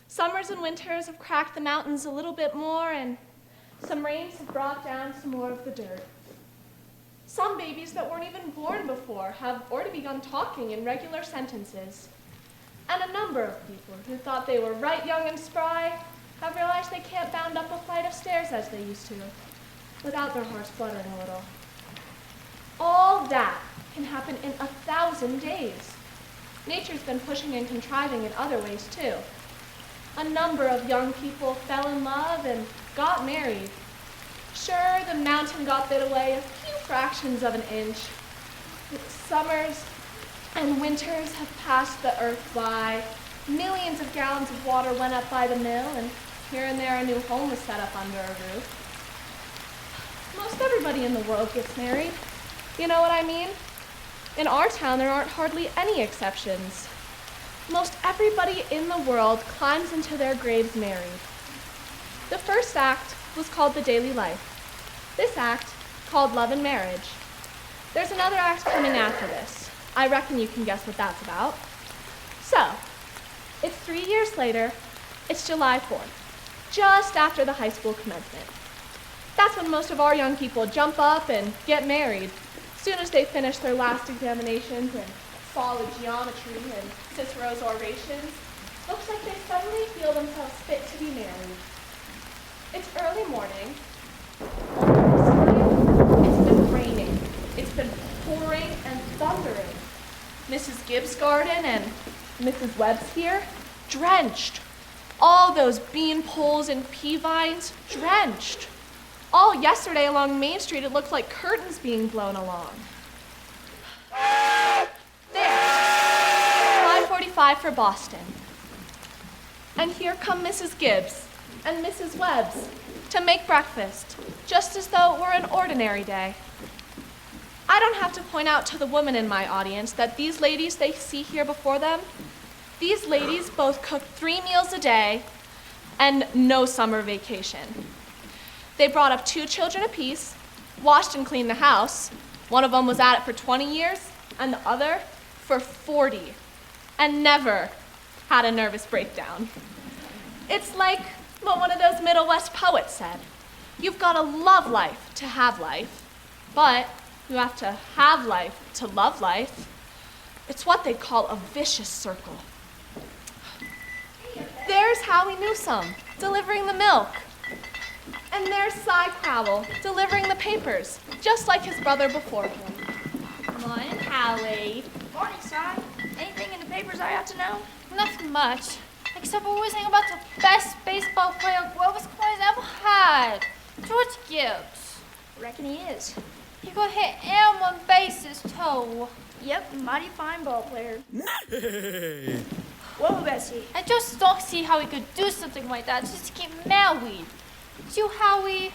Summers and winters have cracked the mountains a little bit more, and some rains have brought down some more of the dirt. Some babies that weren't even born before have already begun talking in regular sentences. And a number of people who thought they were right young and spry have realized they can't bound up a flight of stairs as they used to, without their hearts fluttering a little. All that can happen in 1,000 days. Nature's been pushing and contriving in other ways too. A number of young people fell in love and got married. Sure, the mountain got bit away a few fractions of an inch. Summers and winters have passed the earth by. Millions of gallons of water went up by the mill, and here and there a new home was set up under a roof. Most everybody in the world gets married. You know what I mean? In our town, there aren't hardly any exceptions. Most everybody in the world climbs into their graves married. The first act was called The Daily Life. This act, called Love and Marriage. There's another act coming after this. I reckon you can guess what that's about. So, it's 3 years later, it's July 4th, just after the high school commencement. That's when most of our young people jump up and get married, as soon as they finish their last examinations in solid geometry and Cicero's orations. Looks like they suddenly feel themselves fit to be married. It's early morning. It's been raining. It's been pouring and thundering. Mrs. Gibbs' garden and Mrs. Webb's here, drenched. All those bean poles and pea vines, drenched. All yesterday along Main Street, it looked like curtains being blown along. There, 5:45 for Boston. And here come Mrs. Gibbs and Mrs. Webbs to make breakfast, just as though it were an ordinary day. I don't have to point out to the women in my audience that these ladies they see here before them, these ladies both cook 3 meals a day and no summer vacation. They brought up 2 children apiece, washed and cleaned the house. One of them was at it for 20 years, and the other for 40, and never had a nervous breakdown. It's like what one of those Middle West poets said. You've got to love life to have life, but you have to have life to love life. It's what they call a vicious circle. There's Howie Newsome, delivering the milk. And there's Cy Crowell, delivering the papers, just like his brother before him.
Morning, Howie. Morning, Si. Anything in the papers I have to know?
Nothing much. Except we're whizzing about the best baseball player Grover's Corners ever had. George Gibbs.
Reckon he is.
He could hit and one bases too.
Yep, mighty fine ball player. Whoa, Bessie.
I just don't see how he could do something like that just to keep married. It's you, Howie.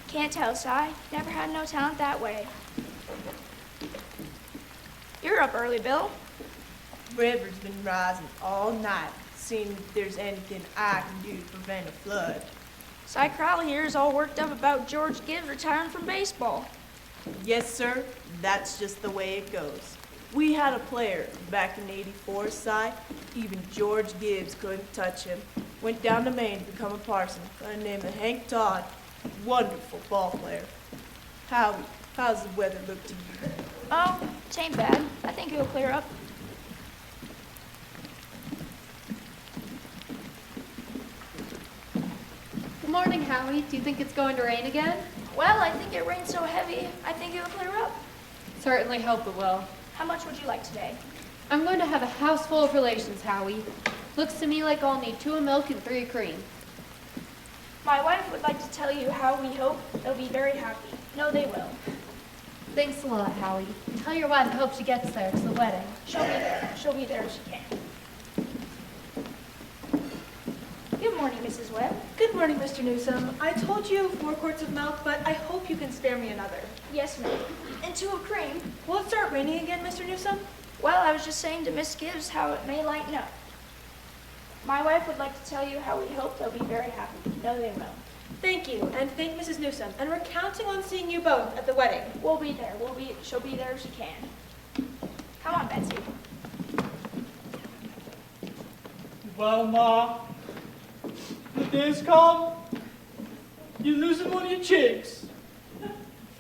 Can't tell, Si. Never had no talent that way. You're up early, Bill.
River's been rising all night, seeing if there's anything I can do to prevent a flood.
Si Crowley here is all worked up about George Gibbs retiring from baseball.
Yes, sir. That's just the way it goes. We had a player back in '84, Si. Even George Gibbs couldn't touch him. Went down to Maine to become a parson by the name of Hank Todd. Wonderful ball player. Howie, how's the weather look to you?
Oh, it ain't bad. I think it'll clear up.
Good morning, Howie. Do you think it's going to rain again?
Well, I think it rained so heavy, I think it'll clear up.
Certainly hope it will.
How much would you like today?
I'm going to have a house full of relations, Howie. Looks to me like I'll need 2 of milk and 3 of cream.
My wife would like to tell you how we hope they'll be very happy. No, they will.
Thanks a lot, Howie. Tell your wife I hope she gets there. It's the wedding.
She'll be there. She'll be there if she can. Good morning, Mrs. Webb.
Good morning, Mr. Newsom. I told you 4 quarts of milk, but I hope you can spare me another.
Yes, ma'am. And 2 of cream.
Will it start raining again, Mr. Newsom?
Well, I was just saying to Miss Gibbs how it may lighten up. My wife would like to tell you how we hope they'll be very happy. No, they will.
Thank you, and thank Mrs. Newsom. And we're counting on seeing you both at the wedding.
We'll be there. She'll be there if she can. Come on, Betsy.
Well, Ma, the day's come. You're losing one of your chicks.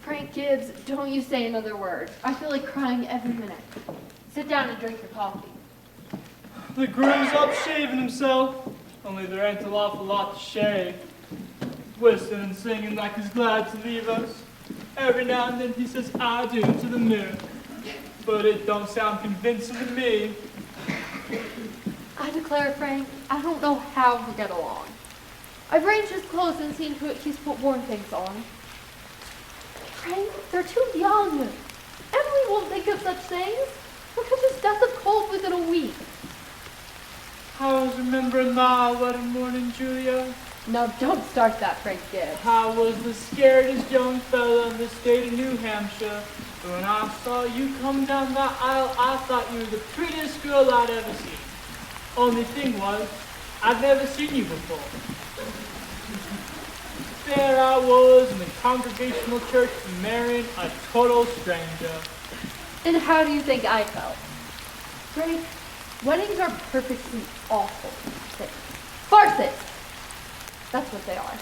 Frank Gibbs, don't you say another word. I feel like crying every minute. Sit down and drink your coffee.
The groom's up shaving himself, only there ain't an awful lot to shave. Whistling and singing like he's glad to leave us. Every now and then he says I do to the mirror, but it don't sound convincing to me.
I declare, Frank, I don't know how we get along. I've arranged his clothes and seen to it he's put warm things on. Frank, they're too young. Emily won't think of such things. Look at his death of cold within a week.
I was remembering my wedding morning, Julia.
No, don't start that, Frank Gibbs.
I was the scaredest young fella in the state of New Hampshire. But when I saw you come down that aisle, I thought you were the prettiest girl I'd ever seen. Only thing was, I'd never seen you before. There I was in the Congregational Church marrying a total stranger.
And how do you think I felt? Frank, weddings are perfectly awful things. Farces! That's what they are.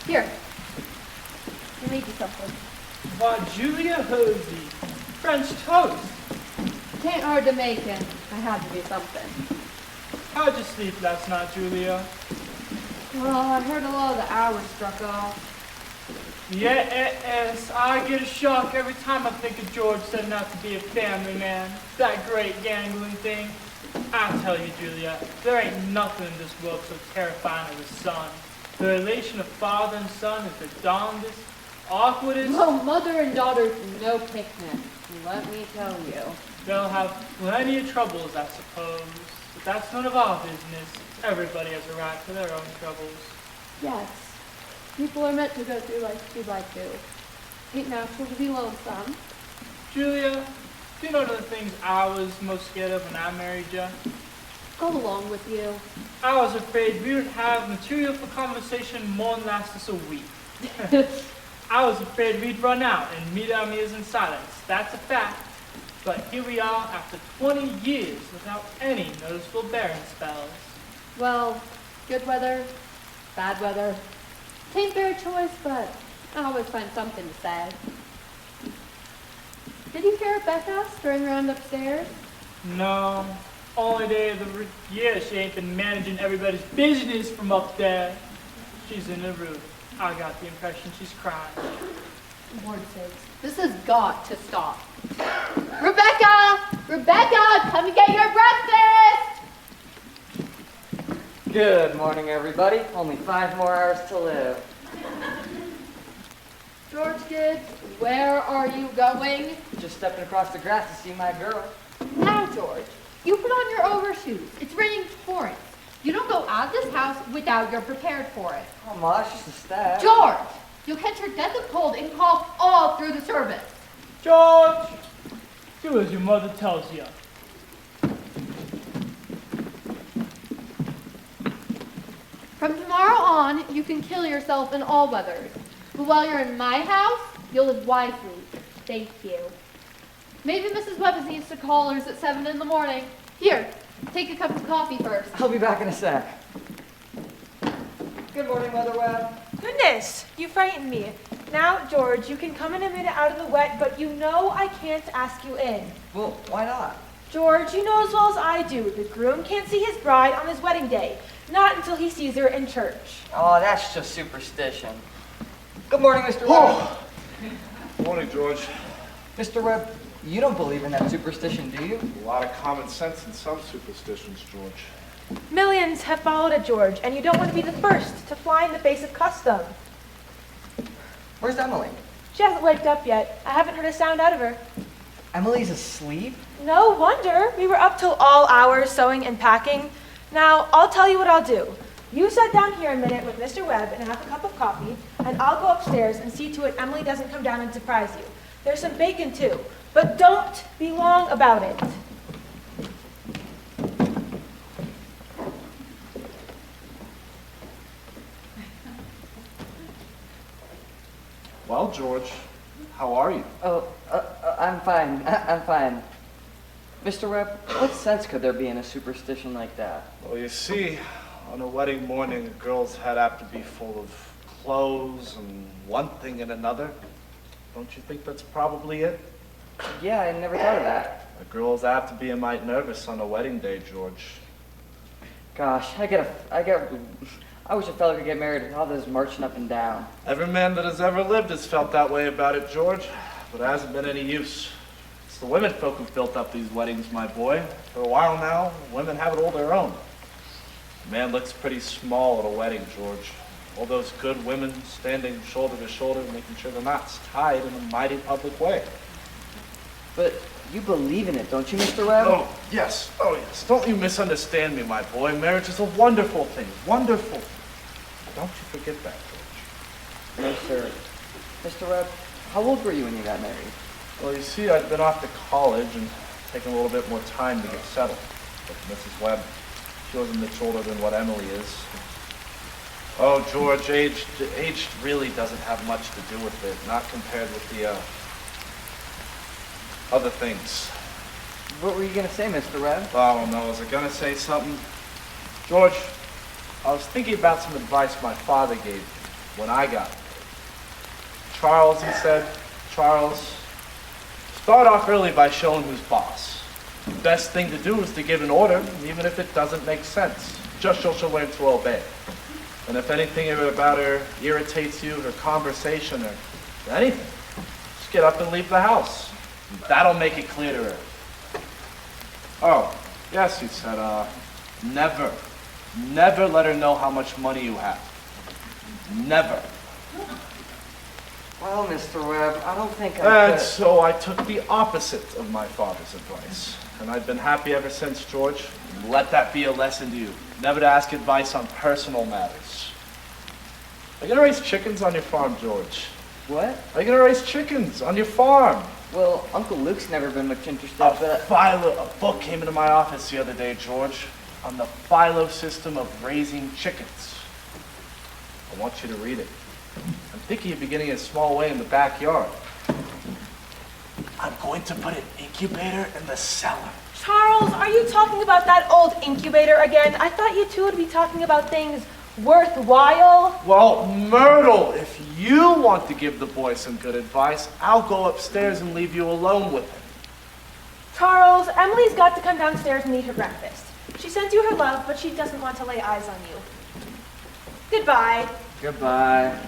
Here. I made you something.
Why, Julia Hosey, French toast.
It ain't hard to make, and I had to do something.
How'd you sleep last night, Julia?
Well, I heard a lot of the hours struck off.
Yes, I get a shock every time I think of George setting out to be a family man. That great gangling thing. I tell you, Julia, there ain't nothing in this world so terrifying as a son. The relation of father and son is the darndest, awkwardest.
Well, mother and daughter's no picnic, let me tell you.
They'll have plenty of troubles, I suppose. But that's none of our business. Everybody has a right to their own troubles.
Yes, people are meant to go through life 2 by 2. Ain't natural to be lonesome.
Julia, do you know one of the things I was most scared of when I married you?
Go along with you.
I was afraid we would have material for conversation more than last us a week. I was afraid we'd run out and meet our meals in silence. That's a fact. But here we are after 20 years without any noticeable barren spells.
Well, good weather, bad weather. Tain't their choice, but I always find something to say. Did you hear Becca stirring around upstairs?
No, only day of the year she ain't been managing everybody's business from up there. She's in the room. I got the impression she's crying.
For Lord's sakes, this has got to stop. Rebecca! Rebecca, come and get your breakfast!
Good morning, everybody. Only 5 more hours to live.
George Gibbs, where are you going?
Just stepping across the grass to see my girl.
Now, George, you put on your overshoes. It's raining torrents. You don't go out of this house without you're prepared for it.
Oh, Ma, that's just a stab.
George, you'll catch your death of cold and cough all through the service.
George, do as your mother tells you.
From tomorrow on, you can kill yourself in all weathers. But while you're in my house, you'll live wisely. Thank you. Maybe Mrs. Webb needs to call hers at 7 in the morning. Here, take a cup of coffee first.
I'll be back in a sec. Good morning, Mother Webb.
Goodness, you frightened me. Now, George, you can come in a minute out of the wet, but you know I can't ask you in.
Well, why not?
George, you know as well as I do, the groom can't see his bride on his wedding day. Not until he sees her in church.
Oh, that's just superstition. Good morning, Mr. Webb.
Oh. Morning, George.
Mr. Webb, you don't believe in that superstition, do you?
A lot of common sense in some superstitions, George.
Millions have followed it, George, and you don't want to be the first to fly in the face of custom.
Where's Emily?
She hasn't waked up yet. I haven't heard a sound out of her.
Emily's asleep?
No wonder. We were up till all hours sewing and packing. Now, I'll tell you what I'll do. You sit down here a minute with Mr. Webb and have a cup of coffee, and I'll go upstairs and see to it Emily doesn't come down and surprise you. There's some bacon, too, but don't be long about it.
Well, George, how are you?
Oh, I'm fine. I'm fine. Mr. Webb, what sense could there be in a superstition like that?
Well, you see, on a wedding morning, a girl's head have to be full of clothes and one thing and another. Don't you think that's probably it?
Yeah, I never thought of that.
A girl's apt to be a mite nervous on a wedding day, George.
Gosh, I wish a fella could get married with all this marching up and down.
Every man that has ever lived has felt that way about it, George, but it hasn't been any use. It's the women folk who've built up these weddings, my boy. For a while now, women have it all their own. A man looks pretty small at a wedding, George. All those good women standing shoulder to shoulder, making sure the knot's tied in a mighty public way.
But you believe in it, don't you, Mr. Webb?
Oh, yes. Oh, yes. Don't you misunderstand me, my boy. Marriage is a wonderful thing. Wonderful. Don't you forget that, George.
No, sir. Mr. Webb, how old were you when you got married?
Well, you see, I'd been off to college and taken a little bit more time to get settled. But Mrs. Webb, she wasn't much older than what Emily is. Oh, George, age really doesn't have much to do with it, not compared with the other things.
What were you going to say, Mr. Webb?
Oh, no, was I going to say something? George, I was thinking about some advice my father gave me when I got married. Charles, he said, Charles, start off early by showing who's boss. The best thing to do is to give an order, even if it doesn't make sense. Just so she'll learn to obey. And if anything about her irritates you, her conversation, or anything, just get up and leave the house. That'll make it clear to her. Oh, yes, he said, never let her know how much money you have. Never.
Well, Mr. Webb, I don't think
And so I took the opposite of my father's advice. And I've been happy ever since, George. Let that be a lesson to you. Never to ask advice on personal matters. Are you gonna raise chickens on your farm, George?
What?
Are you gonna raise chickens on your farm?
Well, Uncle Luke's never been much interested,
A book came into my office the other day, George, on the philo system of raising chickens. I want you to read it. I'm thinking of beginning in a small way in the backyard. I'm going to put an incubator in the cellar.
Charles, are you talking about that old incubator again? I thought you two would be talking about things worthwhile.
Well, Myrtle, if you want to give the boy some good advice, I'll go upstairs and leave you alone with him.
Charles, Emily's got to come downstairs and eat her breakfast. She sends you her love, but she doesn't want to lay eyes on you. Goodbye.
Goodbye.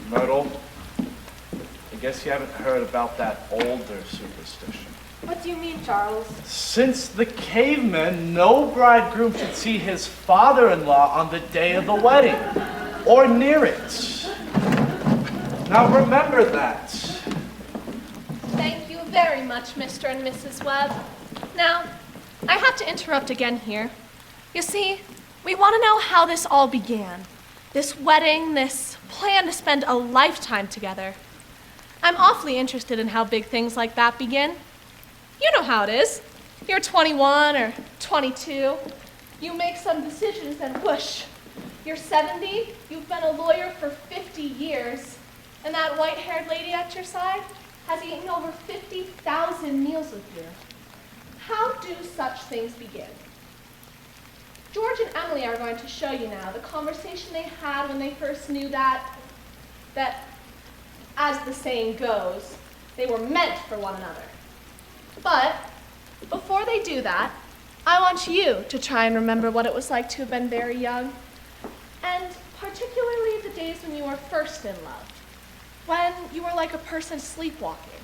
Myrtle, I guess you haven't heard about that older superstition.
What do you mean, Charles?
Since the cavemen, no bridegroom should see his father-in-law on the day of the wedding, or near it. Now remember that.
Thank you very much, Mr. and Mrs. Webb. Now, I have to interrupt again here. You see, we want to know how this all began. This wedding, this plan to spend a lifetime together. I'm awfully interested in how big things like that begin. You know how it is. You're 21 or 22. You make some decisions and whoosh. You're 70, you've been a lawyer for 50 years, and that white-haired lady at your side has eaten over 50,000 meals with you. How do such things begin? George and Emily are going to show you now the conversation they had when they first knew that, as the saying goes, they were meant for one another. But before they do that, I want you to try and remember what it was like to have been very young, and particularly the days when you were first in love, when you were like a person sleepwalking,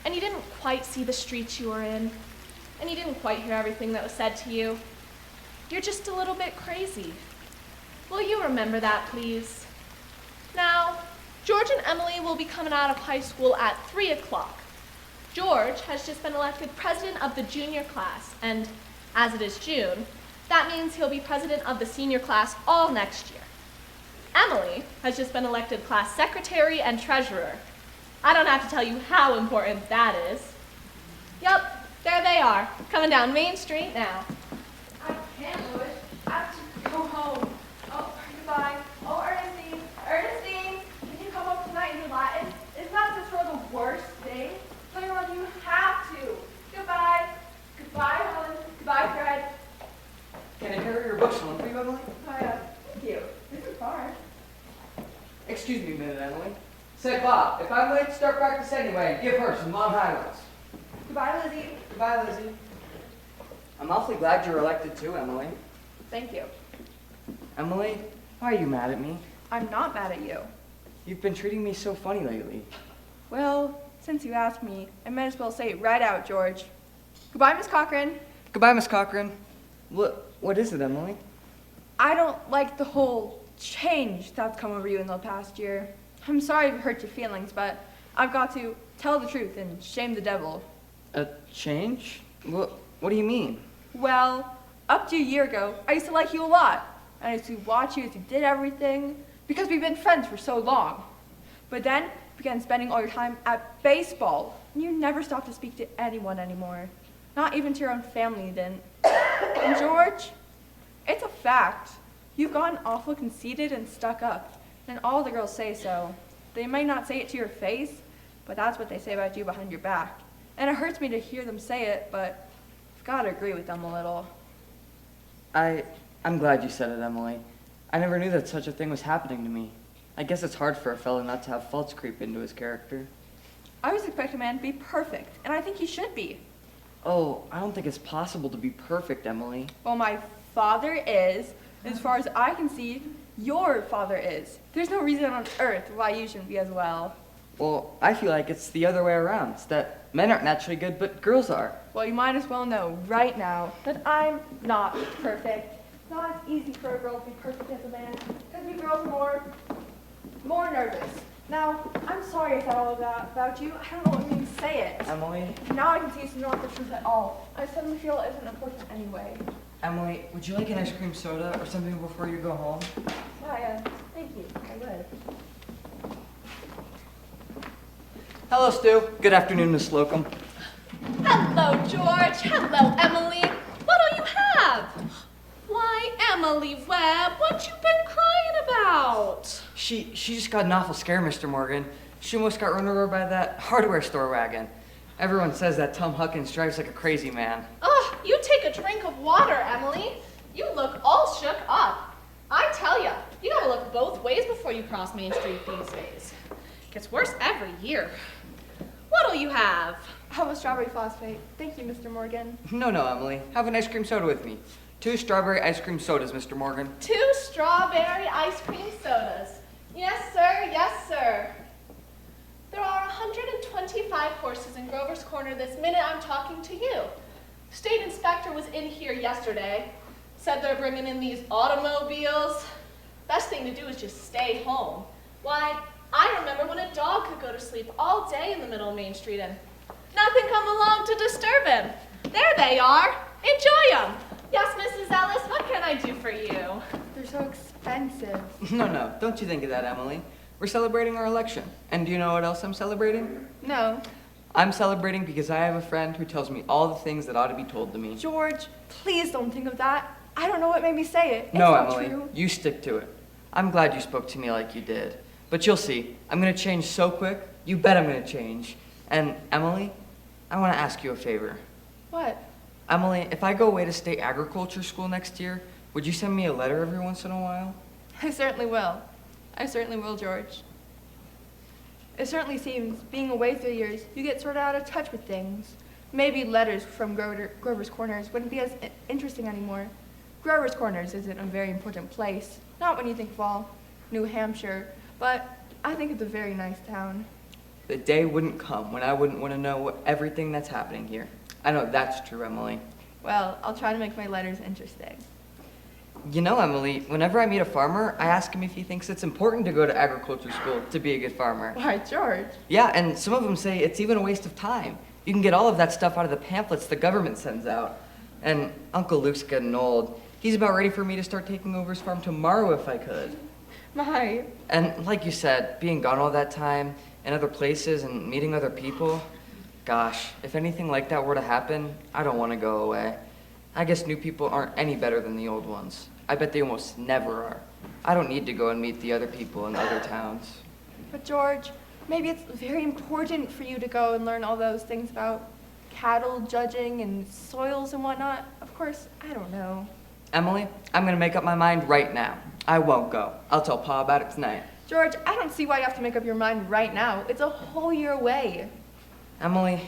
and you didn't quite see the streets you were in, and you didn't quite hear everything that was said to you. You're just a little bit crazy. Will you remember that, please? Now, George and Emily will be coming out of high school at 3 o'clock. George has just been elected president of the junior class, and as it is June, that means he'll be president of the senior class all next year. Emily has just been elected class secretary and treasurer. I don't have to tell you how important that is. Yup, there they are, coming down Main Street now.
I can't, Louis. I have to go home. Oh, goodbye. Oh, Ernestine. Ernestine, can you come up tonight and do Latin? Isn't that just for the worst thing? Tell your mother you have to. Goodbye. Goodbye, Helen. Goodbye, Fred.
Can I carry your books home for you, Emily?
Thank you. This is far.
Excuse me a minute, Emily. Say, Bob, if I'm late to start practice anyway, give her some long highlights.
Goodbye, Lizzie.
Goodbye, Lizzie. I'm awfully glad you're elected too, Emily.
Thank you.
Emily, why are you mad at me?
I'm not mad at you.
You've been treating me so funny lately.
Well, since you asked me, I might as well say it right out, George. Goodbye, Miss Cochran.
Goodbye, Miss Cochran. What is it, Emily?
I don't like the whole change that's come over you in the past year. I'm sorry to hurt your feelings, but I've got to tell the truth and shame the devil.
A change? What do you mean?
Well, up to a year ago, I used to like you a lot. I used to watch you as you did everything, because we've been friends for so long. But then, you began spending all your time at baseball, and you never stopped to speak to anyone anymore. Not even to your own family, you didn't. And George, it's a fact. You've gotten awful conceited and stuck up, and all the girls say so. They might not say it to your face, but that's what they say about you behind your back. And it hurts me to hear them say it, but I've got to agree with them a little.
I'm glad you said it, Emily. I never knew that such a thing was happening to me. I guess it's hard for a fellow not to have faults creep into his character.
I always expect a man to be perfect, and I think he should be.
Oh, I don't think it's possible to be perfect, Emily.
Well, my father is. As far as I can see, your father is. There's no reason on earth why you shouldn't be as well.
Well, I feel like it's the other way around. It's that men aren't naturally good, but girls are.
Well, you might as well know right now that I'm not perfect. It's not as easy for a girl to be perfect as a man, because we girls are more nervous. Now, I'm sorry I said all of that about you. I don't know what means to say it.
Emily?
Now I can see it's not the truth at all. I suddenly feel it isn't important anyway.
Emily, would you like an ice cream soda or something before you go home?
Yeah, thank you. I would.
Hello, Stu. Good afternoon, Miss Slocum.
Hello, George. Hello, Emily. What do you have? Why, Emily Webb, what you been crying about?
She just got an awful scare, Mr. Morgan. She almost got run over by that hardware store wagon. Everyone says that Tom Huckins drives like a crazy man.
Oh, you take a drink of water, Emily. You look all shook up. I tell ya, you gotta look both ways before you cross Main Street these days. Gets worse every year. What'll you have?
I have a strawberry phosphate. Thank you, Mr. Morgan.
No, Emily. Have an ice cream soda with me. 2 strawberry ice cream sodas, Mr. Morgan.
2 strawberry ice cream sodas. Yes, sir. Yes, sir. There are 120
25 horses in Grover's Corner this minute I'm talking to you. State inspector was in here yesterday. Said they're bringing in these automobiles. Best thing to do is just stay home. Why, I remember when a dog could go to sleep all day in the middle of Main Street and nothing come along to disturb him. There they are. Enjoy them. Yes, Mrs. Ellis, what can I do for you?
They're so expensive.
No, don't you think of that, Emily. We're celebrating our election. And do you know what else I'm celebrating?
No.
I'm celebrating because I have a friend who tells me all the things that ought to be told to me.
George, please don't think of that. I don't know what made me say it. It's
No,
not
Emily,
true.
you stick to it. I'm glad you spoke to me like you did. But you'll see, I'm gonna change so quick, you bet I'm gonna change. And Emily, I wanna ask you a favor.
What?
Emily, if I go away to state agriculture school next year, would you send me a letter every once in a while?
I certainly will. I certainly will, George. It certainly seems, being away 3 years, you get sort of out of touch with things. Maybe letters from Grover's Corners wouldn't be as interesting anymore. Grover's Corners isn't a very important place, not when you think of New Hampshire, but I think it's a very nice town.
The day wouldn't come when I wouldn't want to know everything that's happening here. I know that's true, Emily.
Well, I'll try to make my letters interesting.
You know, Emily, whenever I meet a farmer, I ask him if he thinks it's important to go to agriculture school to be a good farmer.
Why, George?
Yeah, and some of them say it's even a waste of time. You can get all of that stuff out of the pamphlets the government sends out. And Uncle Luke's getting old. He's about ready for me to start taking over his farm tomorrow if I could.
My.
And like you said, being gone all that time in other places and meeting other people, gosh, if anything like that were to happen, I don't want to go away. I guess new people aren't any better than the old ones. I bet they almost never are. I don't need to go and meet the other people in other towns.
But George, maybe it's very important for you to go and learn all those things about cattle judging and soils and whatnot. Of course, I don't know.
Emily, I'm gonna make up my mind right now. I won't go. I'll tell Pa about it tonight.
George, I don't see why you have to make up your mind right now. It's a whole year away.
Emily,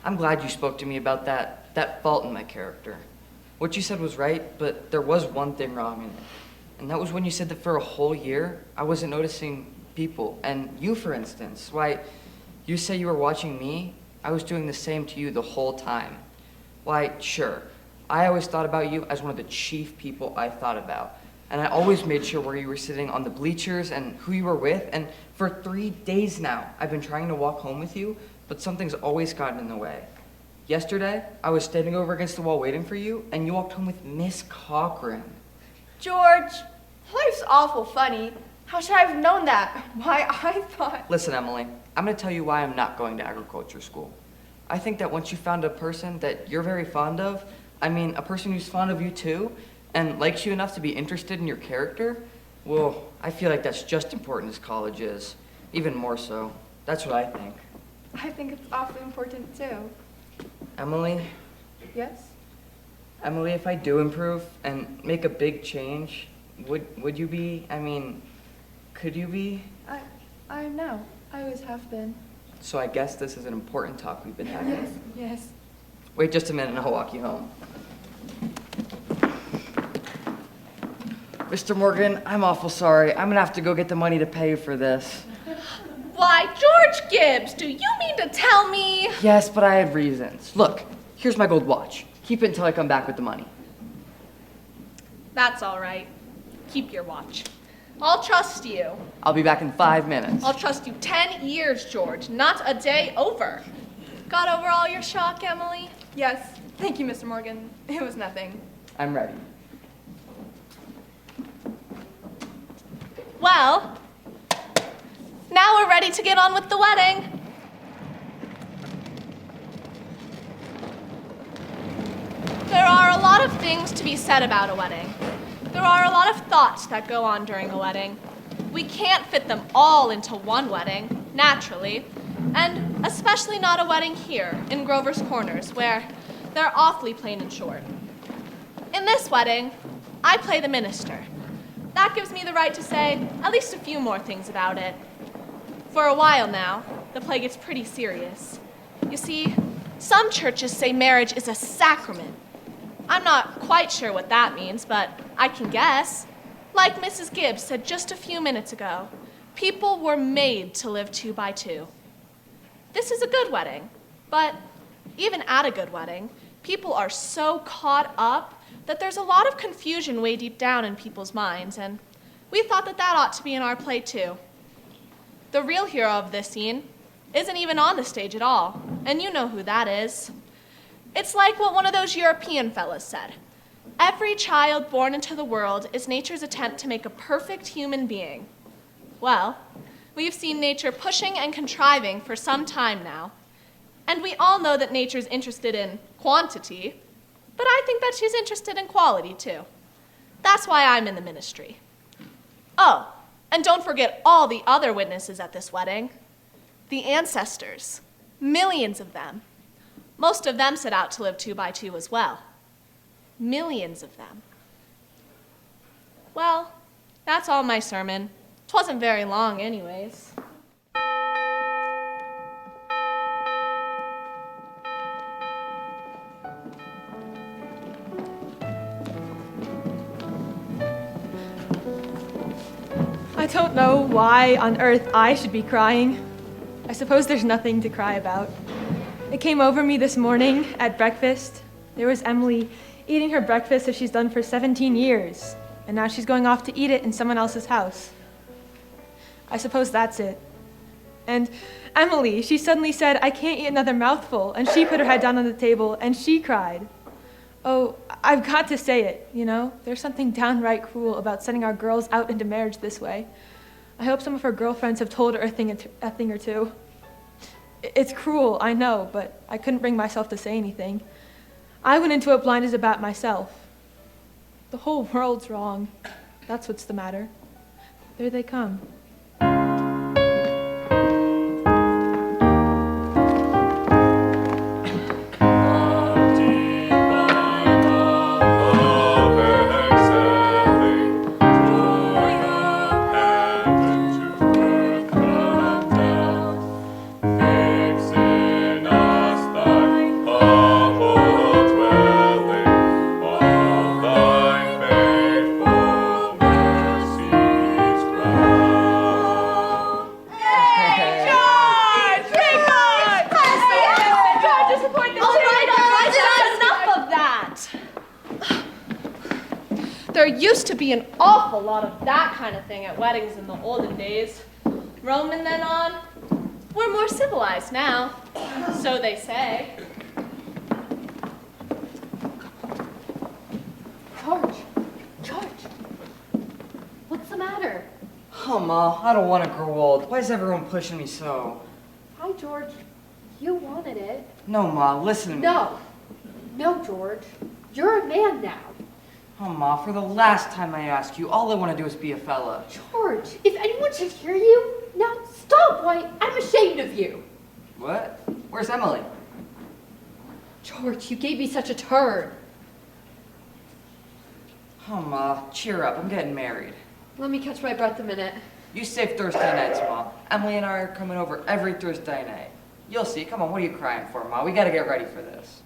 I'm glad you spoke to me about that fault in my character. What you said was right, but there was one thing wrong in it. And that was when you said that for a whole year, I wasn't noticing people. And you, for instance, why, you say you were watching me, I was doing the same to you the whole time. Why, sure, I always thought about you as one of the chief people I thought about. And I always made sure where you were sitting on the bleachers and who you were with. And for 3 days now, I've been trying to walk home with you, but something's always gotten in the way. Yesterday, I was standing over against the wall waiting for you, and you walked home with Miss Cochran.
George, life's awful funny. How should I have known that? Why, I thought...
Listen, Emily, I'm going to tell you why I'm not going to agriculture school. I think that once you found a person that you're very fond of, I mean, a person who's fond of you too, and likes you enough to be interested in your character, well, I feel like that's just important as college is. Even more so. That's what I think.
I think it's awfully important too.
Emily?
Yes?
Emily, if I do improve and make a big change, would you be, I mean, could you be?
I know. I always have been.
So I guess this is an important talk we've been having.
Yes, yes.
Wait just a minute and I'll walk you home. Mr. Morgan, I'm awful sorry. I'm gonna have to go get the money to pay you for this.
Why, George Gibbs, do you mean to tell me?
Yes, but I had reasons. Look, here's my gold watch. Keep it until I come back with the money.
That's all right. Keep your watch. I'll trust you.
I'll be back in 5 minutes.
I'll trust you 10 years, George, not a day over. Got over all your shock, Emily?
Yes. Thank you, Mr. Morgan. It was nothing.
I'm ready.
Well, now we're ready to get on with the wedding. There are a lot of things to be said about a wedding. There are a lot of thoughts that go on during a wedding. We can't fit them all into one wedding, naturally, and especially not a wedding here in Grover's Corners, where they're awfully plain and short. In this wedding, I play the minister. That gives me the right to say at least a few more things about it. For a while now, the play gets pretty serious. You see, some churches say marriage is a sacrament. I'm not quite sure what that means, but I can guess. Like Mrs. Gibbs said just a few minutes ago, people were made to live 2 by 2. this is a good wedding. But even at a good wedding, people are so caught up that there's a lot of confusion way deep down in people's minds, and we thought that that ought to be in our play too. The real hero of this scene isn't even on the stage at all, and you know who that is. It's like what one of those European fellas said. Every child born into the world is nature's attempt to make a perfect human being. Well, we've seen nature pushing and contriving for some time now, and we all know that nature's interested in quantity, but I think that she's interested in quality too. That's why I'm in the ministry. Oh, and don't forget all the other witnesses at this wedding. The ancestors, millions of them. Most of them set out to live 2 by 2 as well. Millions of them. Well, that's all my sermon. 'Twasn't very long anyways.
I don't know why on earth I should be crying. I suppose there's nothing to cry about. It came over me this morning at breakfast. There was Emily eating her breakfast as she's done for 17 years, and now she's going off to eat it in someone else's house. I suppose that's it. And Emily, she suddenly said, "I can't eat another mouthful," and she put her head down on the table and she cried. Oh, I've got to say it, you know? There's something downright cruel about sending our girls out into marriage this way. I hope some of her girlfriends have told her a thing or two. It's cruel, I know, but I couldn't bring myself to say anything. I went into it blind as a bat myself. The whole world's wrong. That's what's the matter. There they come.
There used to be an awful lot of that kind of thing at weddings in the olden days. Rome and then on. We're more civilized now, so they say.
George, what's the matter?
Oh, Ma, I don't want to grow old. Why is everyone pushing me so?
Hi, George. You wanted it.
No, Ma, listen to me.
No, George. You're a man now.
Oh, Ma, for the last time I ask you, all I want to do is be a fella.
George, if anyone should hear you, now stop, why, I'm ashamed of you.
What? Where's Emily?
George, you gave me such a turn.
Oh, Ma, cheer up. I'm getting married.
Let me catch my breath a minute.
You save Thursday nights, Ma. Emily and I are coming over every Thursday night. You'll see. Come on, what are you crying for, Ma? We gotta get ready for this.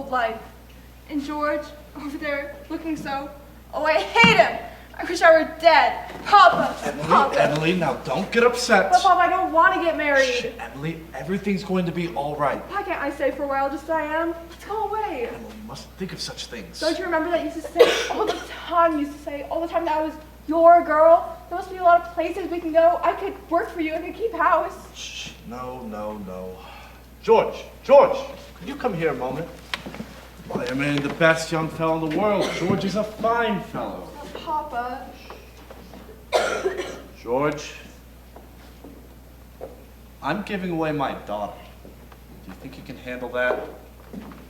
Life. And George, over there, looking so... Oh, I hate him! I wish I were dead. Papa! Papa!
Emily, now don't get upset.
But Papa, I don't want to get married.
Shh, Emily, everything's going to be all right.
Why can't I stay for a while just as I am? Let's go away.
Emily, you mustn't think of such things.
Don't you remember that you used to say all the time, that I was your girl? There must be a lot of places we can go. I could work for you. I could keep house.
Shh, no. George, could you come here a moment? Why, I mean, the best young fellow in the world. George is a fine fellow.
Papa.
George, I'm giving away my daughter. Do you think you can handle that?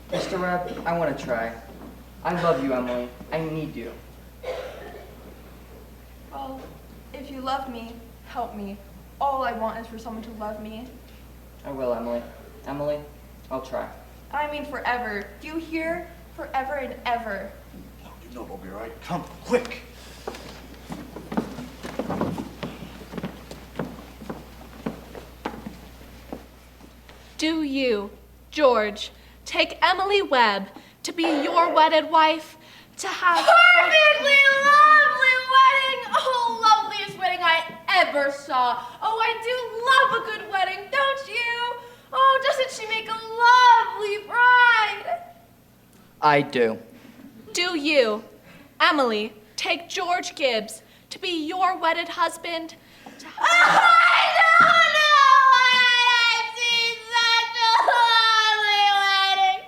Mr. Webb, I want to try. I love you, Emily. I need you.
Well, if you love me, help me. All I want is for someone to love me.
I will, Emily. Emily, I'll try.
I mean forever. Do you hear? Forever and ever.
No, you know it'll be right. Come, quick.
Do you, George, take Emily Webb to be your wedded wife, to have...
Perfectly lovely wedding! Oh, loveliest wedding I ever saw. Oh, I do love a good wedding, don't you? Oh, doesn't she make a lovely bride?
I do.
Do you, Emily, take George Gibbs to be your wedded husband, to have...
I don't know why I've seen such a lovely wedding,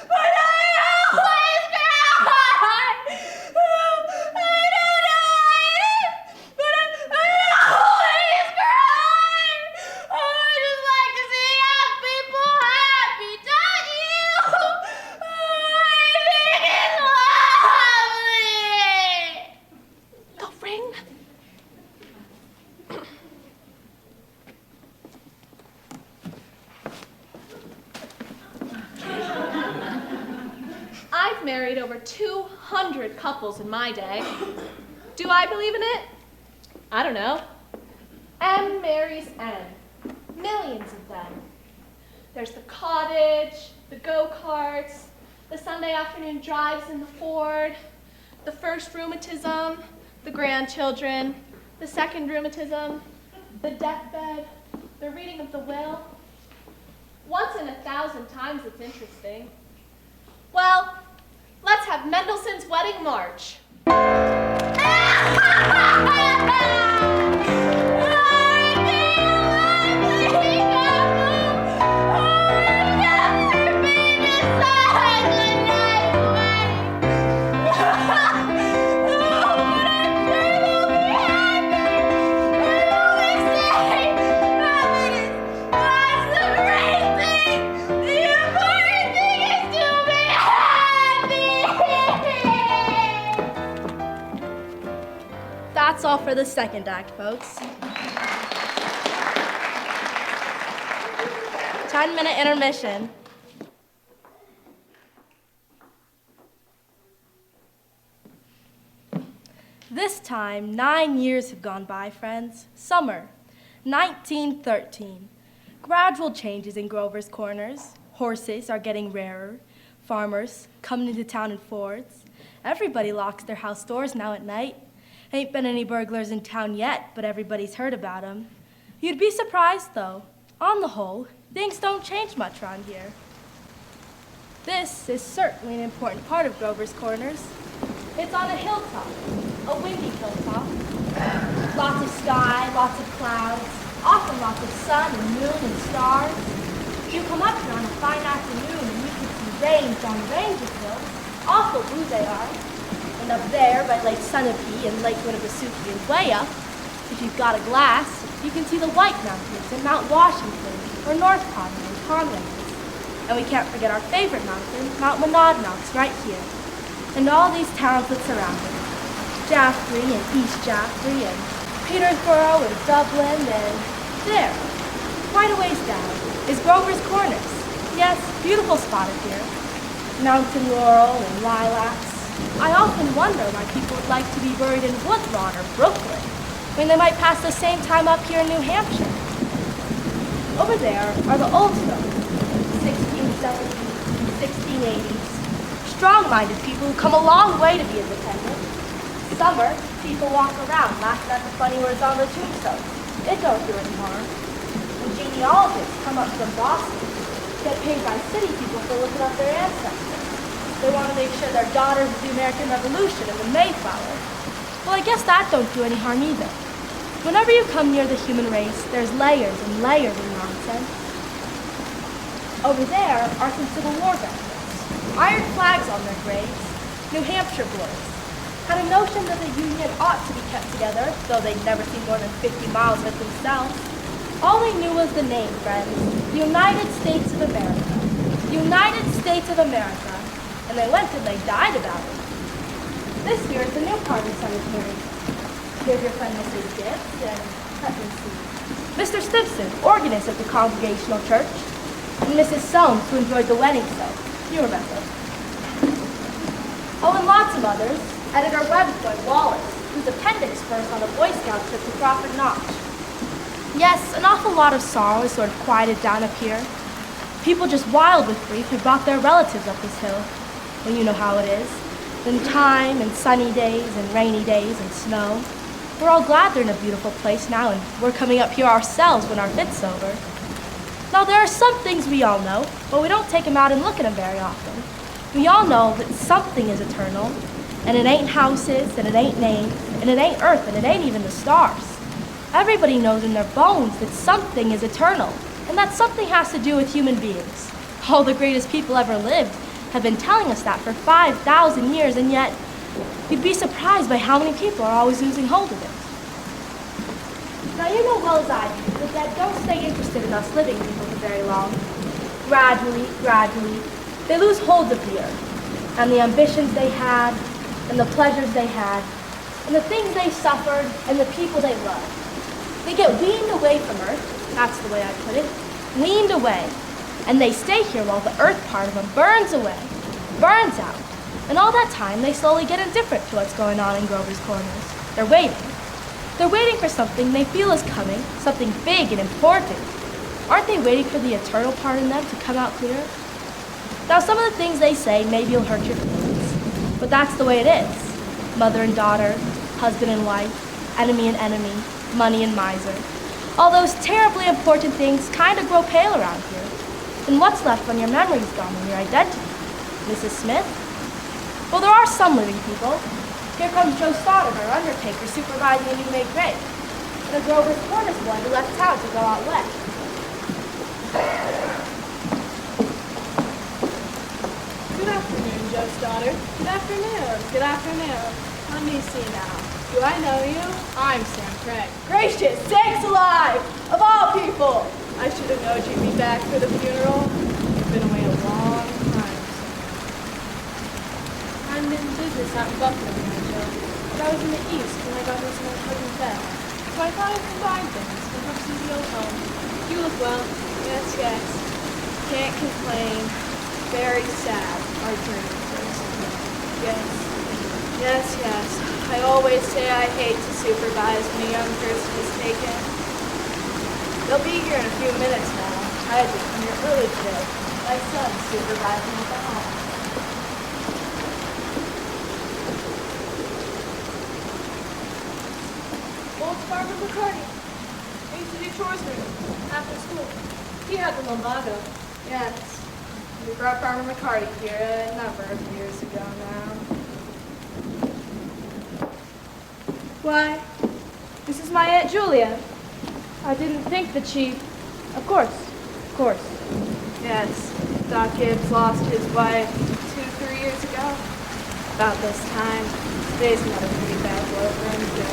but I always cry. Oh, I don't know why, but I always cry. Oh, I just like to see people happy, don't you? Oh, I think it's lovely.
The ring? I've married over 200 couples in my day. Do I believe in it? I don't know. M marries N. Millions of them. There's the cottage, the go-karts, the Sunday afternoon drives in the Ford, the first rheumatism, the grandchildren, the second rheumatism, the deathbed, the reading of the will. Once in 1,000 times it's interesting. Well, let's have Mendelssohn's Wedding March.
That's all for the second act, folks. 10-minute intermission. This time, 9 years have gone by, friends. Summer, 1913. Gradual changes in Grover's Corners. Horses are getting rarer. Farmers coming into town in Fords. Everybody locks their house doors now at night. Ain't been any burglars in town yet, but everybody's heard about them. You'd be surprised, though. On the whole, things don't change much around here. This is certainly an important part of Grover's Corners. It's on a hilltop, a windy hilltop. Lots of sky, lots of clouds, often lots of sun and moon and stars. You come up here on a fine afternoon and you can see range on range of hills. Awful blue they are. And up there by Lake Sunapee and Lake Winnipesaukee and way up, if you've got a glass, you can see the White Mountains and Mount Washington, or North Conway and Conway. And we can't forget our favorite mountain, Mount Monadnocks, right here. And all these towns that surround it. Jaffrey and East Jaffrey and Petersboro and Dublin and there, quite a ways down, is Grover's Corners. Yes, beautiful spot up here. Mountain laurel and lilacs. I often wonder why people would like to be buried in Woodlawn or Brooklyn when they might pass the same time up here in New Hampshire. Over there are the old stones, 1670s, 1680s. Strong-minded people who come a long way to be independent. Summer, people walk around laughing at the funny words on the tombstones. It don't do any harm. And genealogists come up from Boston, get paid by city people for looking up their ancestors. They want to make sure their daughters of the American Revolution and the Mayflower. Well, I guess that don't do any harm either. Whenever you come near the human race, there's layers and layers of nonsense. Over there are some Civil War veterans. Iron flags on their graves. New Hampshire boys. Had a notion that the Union ought to be kept together, though they'd never seen more than 50 miles of it themselves. All they knew was the name, friends. The United States of America. United States of America. And they went and they died about it. This year is the new part of the cemetery. Here's your friend Mrs. Gibbs, and let me see. Mr. Stimson, organist at the Congregational Church. and Mrs. Soames, who enjoyed the wedding so. You remember. Oh, and lots of others. Editor Webb's boy, Wallace, whose appendix burst on a Boy Scout trip to Crawford Notch. Yes, an awful lot of sorrow has sort of quieted down up here. People just wild with grief have brought their relatives up this hill. Well, you know how it is. In time, and sunny days, and rainy days, and snow. We're all glad they're in a beautiful place now, and we're coming up here ourselves when our fit's over. Now, there are some things we all know, but we don't take them out and look at them very often. We all know that something is eternal, and it ain't houses, and it ain't names, and it ain't earth, and it ain't even the stars. Everybody knows in their bones that something is eternal, and that something has to do with human beings. All the greatest people ever lived have been telling us that for 5,000 years, and yet you'd be surprised by how many people are always losing hold of it. Now, you know well as I do, the dead don't stay interested in us living people for very long. Gradually, they lose hold of the earth, and the ambitions they had, and the pleasures they had, and the things they suffered, and the people they loved. They get weaned away from earth, that's the way I put it, weaned away, and they stay here while the earth part of them burns away, burns out, and all that time they slowly get indifferent to what's going on in Grover's Corners. They're waiting. They're waiting for something they feel is coming, something big and important. Aren't they waiting for the eternal part in them to come out clear? Now, some of the things they say maybe will hurt your feelings, but that's the way it is. Mother and daughter, husband and wife, enemy and enemy, money and miser. All those terribly important things kind of grow pale around here. And what's left when your memory's gone and your identity? Mrs. Smith? Well, there are some living people. Here comes Joe Stoddard, our undertaker, supervising a new made grave. And a Grover's Corners boy who left town to go out west.
Good afternoon, Joe Stoddard. Good afternoon. Good afternoon. Let me see now. Do I know you? I'm Sam Craig. Gracious sakes alive! Of all people! I should have known you'd be back for the funeral. You've been away a long time, Sam. I'm in business out in Buffalo now, Joe. But I was in the East when I got this in my cousin's bed. So I thought I'd combine things and come see the old home. You look well. Yes, yes. Can't complain. Very sad. Our journey first. Yes. Yes, yes. I always say I hate to supervise when a young person is taken. They'll be here in a few minutes now. I had to come here early today. My son's supervising at the home. Old Farmer McCarty. I used to do chores for him after school. He had the lumbago. Yes. We brought Farmer McCarty here a number of years ago now. Why, this is my Aunt Julia. I didn't think that she... Of course. Yes, Doc Gibbs lost his wife 2-3 years ago. About this time. Today's another pretty bad blow for him, too.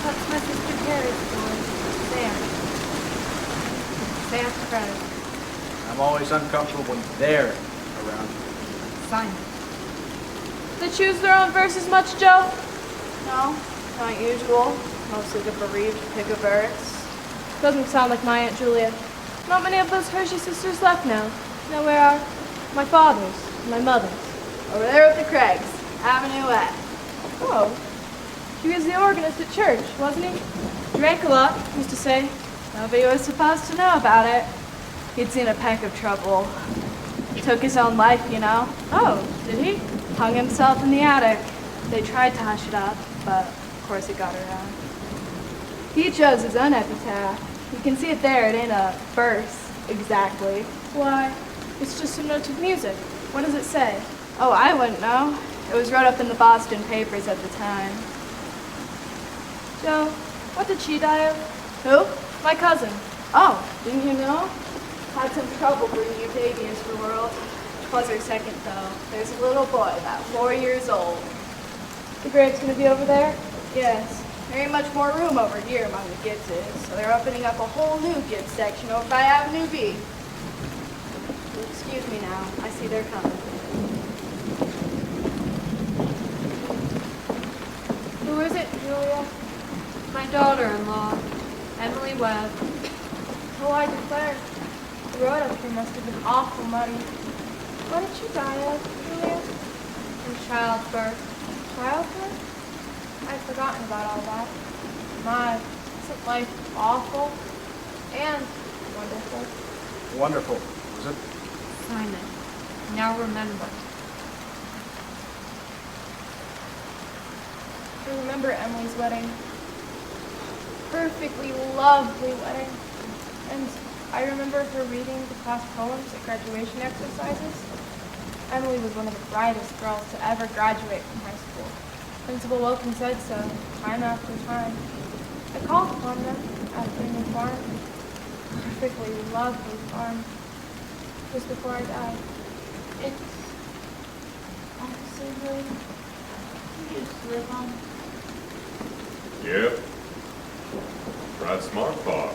That's my sister Carrie's boy, Sam. Sam's friend.
I'm always uncomfortable when they're around.
Simon. They choose their own verses much, Joe? No, not usual. Mostly the bereaved pick-a-birds. Doesn't sound like my Aunt Julia. Not many of those Hershey sisters left now. Now where are my father's and my mother's? Over there with the Craigs, Avenue F. Oh, he was the organist at church, wasn't he? Drank a lot, used to say. Nobody was supposed to know about it. He'd seen a peck of trouble. Took his own life, you know. Oh, did he? Hung himself in the attic. They tried to hush it up, but of course it got around. He chose his own epitaph. You can see it there. It ain't a verse, exactly. Why? It's just some notes of music. What does it say? Oh, I wouldn't know. It was wrote up in the Boston papers at the time. Joe, what did she die of? Who? My cousin. Oh, didn't you know? Had some trouble bringing a baby into the world. Was her second, though. There's a little boy, about 4 years old. The grave's gonna be over there? Yes. There ain't much more room over here among the Gibbses, so they're opening up a whole new Gibbs section over by Avenue B. Excuse me now. I see they're coming. Who is it, Julia? My daughter-in-law.
Emily Webb.
Oh, I declare, the road up here must have been awful muddy. What did she die of, Julia?
From childbirth.
Childbirth? I'd forgotten about all that. My, isn't life awful and wonderful?
Wonderful, was it?
Simon, now remember.
I remember Emily's wedding. Perfectly lovely wedding. And I remember her reading the class poems at graduation exercises. Emily was one of the brightest girls to ever graduate from high school. Principal Wilkins said so, time after time. I called upon them at the new farm. Perfectly lovely farm. Just before I died. It's honestly really you used to live on.
Yep. Right smart, Bob.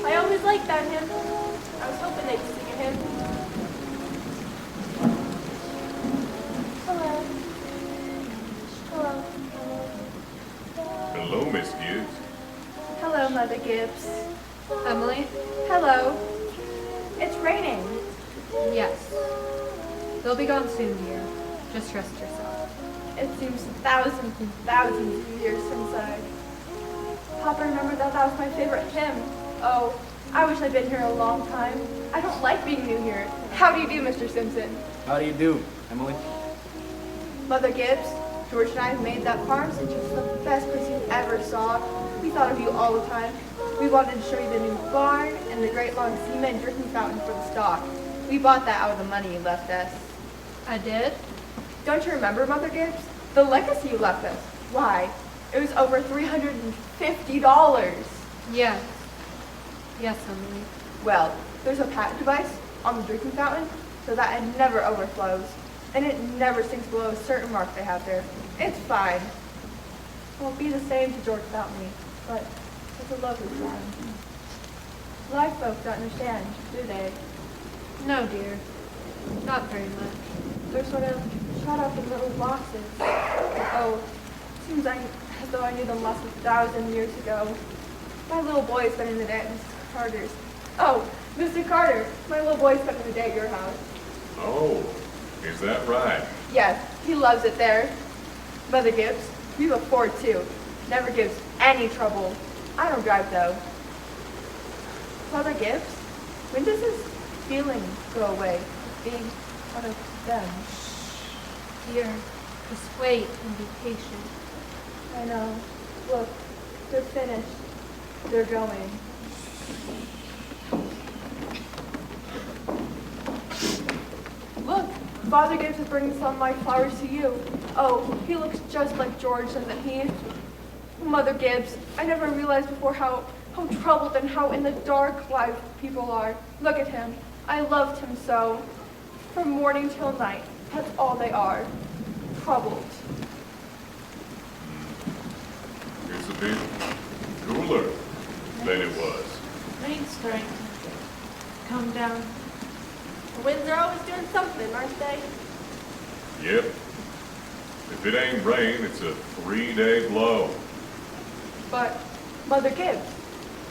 I always liked that hymn. I was hoping they'd sing a hymn. Hello. Hello.
Hello, Miss Gibbs.
Hello, Mother Gibbs.
Emily?
Hello. It's raining.
Yes. They'll be gone soon, dear. Just rest yourself.
It seems thousands and thousands of years since Papa remembered that was my favorite hymn. Oh, I wish I'd been here a long time. I don't like being new here. How do you do, Mr. Simpson?
How do you do, Emily?
Mother Gibbs, George and I have made that farm since it's the best place you ever saw. We thought of you all the time. We wanted to show you the new barn and the great long cement drinking fountain for the stock. We bought that out of the money you left us.
I did?
Don't you remember, Mother Gibbs? The legacy you left us. Why? It was over $350.
Yes. Yes, Emily.
Well, there's a patent device on the drinking fountain so that it never overflows. And it never sinks below a certain mark they have there. It's fine. It won't be the same to George without me, but it's a lovely farm. Live folk don't understand, do they?
No, dear. Not very much.
They're sort of shut up in little boxes. Oh, seems as though I knew them less than 1,000 years ago. My little boy is spending the day at Mr. Carter's. Oh, Mr. Carter, my little boy is spending the day at your house.
Oh, is that right?
Yes, he loves it there. Mother Gibbs, we have a Ford too. Never gives any trouble. I don't drive though. Mother Gibbs, when does this feeling go away? Being one of them.
Dear, just wait and be patient.
I know. Look, they're finished. They're going. Look, Father Gibbs is bringing some of my flowers to you. Oh, he looks just like George, doesn't he? Mother Gibbs, I never realized before how troubled and how in the dark life people are. Look at him. I loved him so. From morning till night, that's all they are. Troubled.
It's a bit cooler than it was.
Rain's starting to come down. The winds are always doing something, aren't they?
Yep. If it ain't rain, it's a 3-day blow.
But, Mother Gibbs,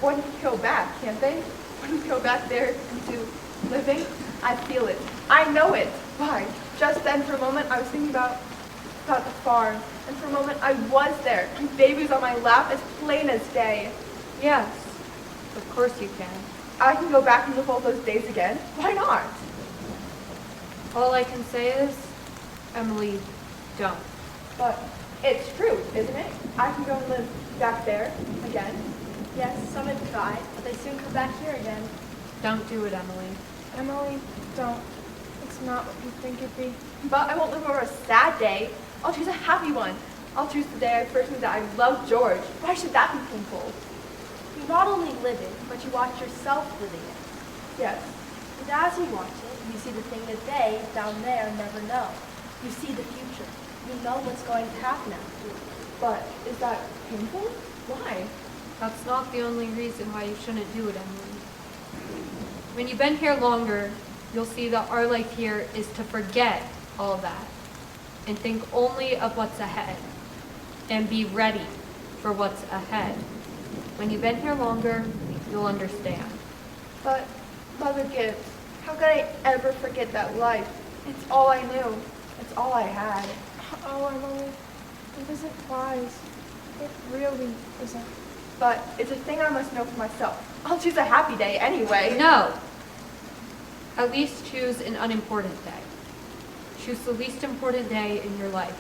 one can go back, can't they? One can go back there into living. I feel it. I know it. Why? Just then, for a moment, I was thinking about the farm. And for a moment, I was there. My baby was on my lap as plain as day.
Yes, of course you can.
I can go back and live all those days again. Why not?
All I can say is, Emily, don't.
But it's true, isn't it? I can go and live back there again.
Yes, some have tried, but they soon come back here again.
Don't do it, Emily.
Emily, don't. It's not what you think it'd be.
But I won't live over a sad day. I'll choose a happy one. I'll choose the day I first knew that I loved George. Why should that be painful?
You not only live it, but you watch yourself living it.
Yes.
And as you watch it, you see the thing that they, down there, never know. You see the future. You know what's going to happen after.
But is that painful? Why?
That's not the only reason why you shouldn't do it, Emily. When you've been here longer, you'll see that our life here is to forget all that and think only of what's ahead and be ready for what's ahead. When you've been here longer, you'll understand.
But, Mother Gibbs, how could I ever forget that life? It's all I knew. It's all I had.
Oh, Emily, it isn't wise. It really isn't.
But it's a thing I must know for myself. I'll choose a happy day anyway.
No. At least choose an unimportant day. Choose the least important day in your life.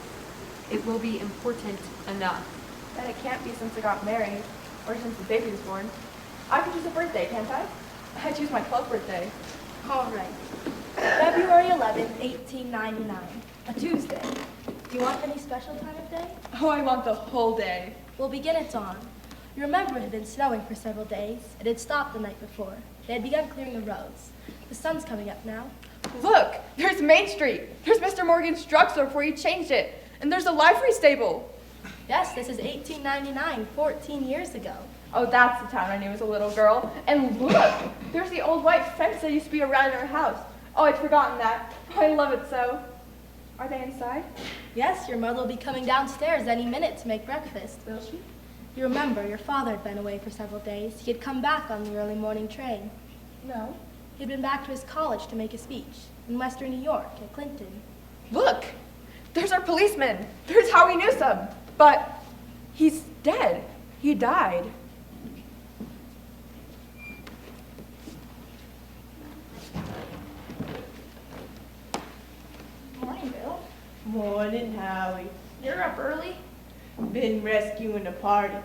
It will be important enough.
Then it can't be since I got married, or since the baby was born. I can choose a birthday, can't I? I choose my 12th birthday.
All right. February 11th, 1899, a Tuesday. Do you want any special time of day?
Oh, I want the whole day.
We'll begin at dawn. You remember it had been snowing for several days. It had stopped the night before. They had begun clearing the roads. The sun's coming up now.
Look, there's Main Street. There's Mr. Morgan's drugstore before he changed it. And there's a livery stable.
Yes, this is 1899, 14 years ago.
Oh, that's the town I knew as a little girl. And look, there's the old white fence that used to be around our house. Oh, I'd forgotten that. I love it so. Are they inside?
Yes, your mother will be coming downstairs any minute to make breakfast.
Will she?
You remember, your father had been away for several days. He had come back on the early morning train.
No.
He had been back to his college to make a speech in western New York at Clinton.
Look, there's our policeman. There's Howie Newsome. But he's dead. He died.
Morning, Bill. Morning, Howie.
You're up early?
Been rescuing a party.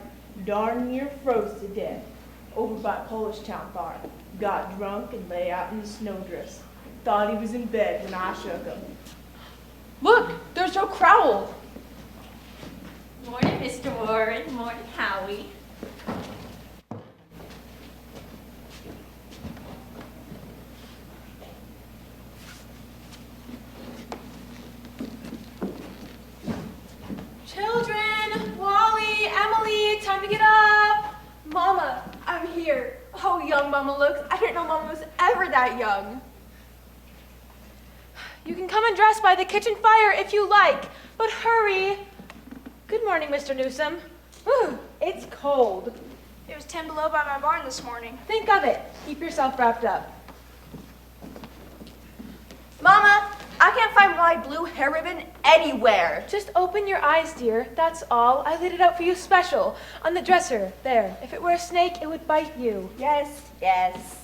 Darn near froze to death. Over by Collegetown Bar. Got drunk and lay out in the snowdrifts. Thought he was in bed when I shook him.
Look, there's Joe Crowell.
Morning, Mr. Warren. Morning, Howie.
Children, Wally, Emily, time to get up.
Mama, I'm here. Oh, young Mama looks. I didn't know Mama was ever that young.
You can come and dress by the kitchen fire if you like, but hurry. Good morning, Mr. Newsome. Whew, it's cold.
It was 10 below by my barn this morning.
Think of it. Keep yourself wrapped up.
Mama, I can't find my blue hair ribbon anywhere.
Just open your eyes, dear. That's all. I laid it out for you special on the dresser. There. If it were a snake, it would bite you.
Yes, yes.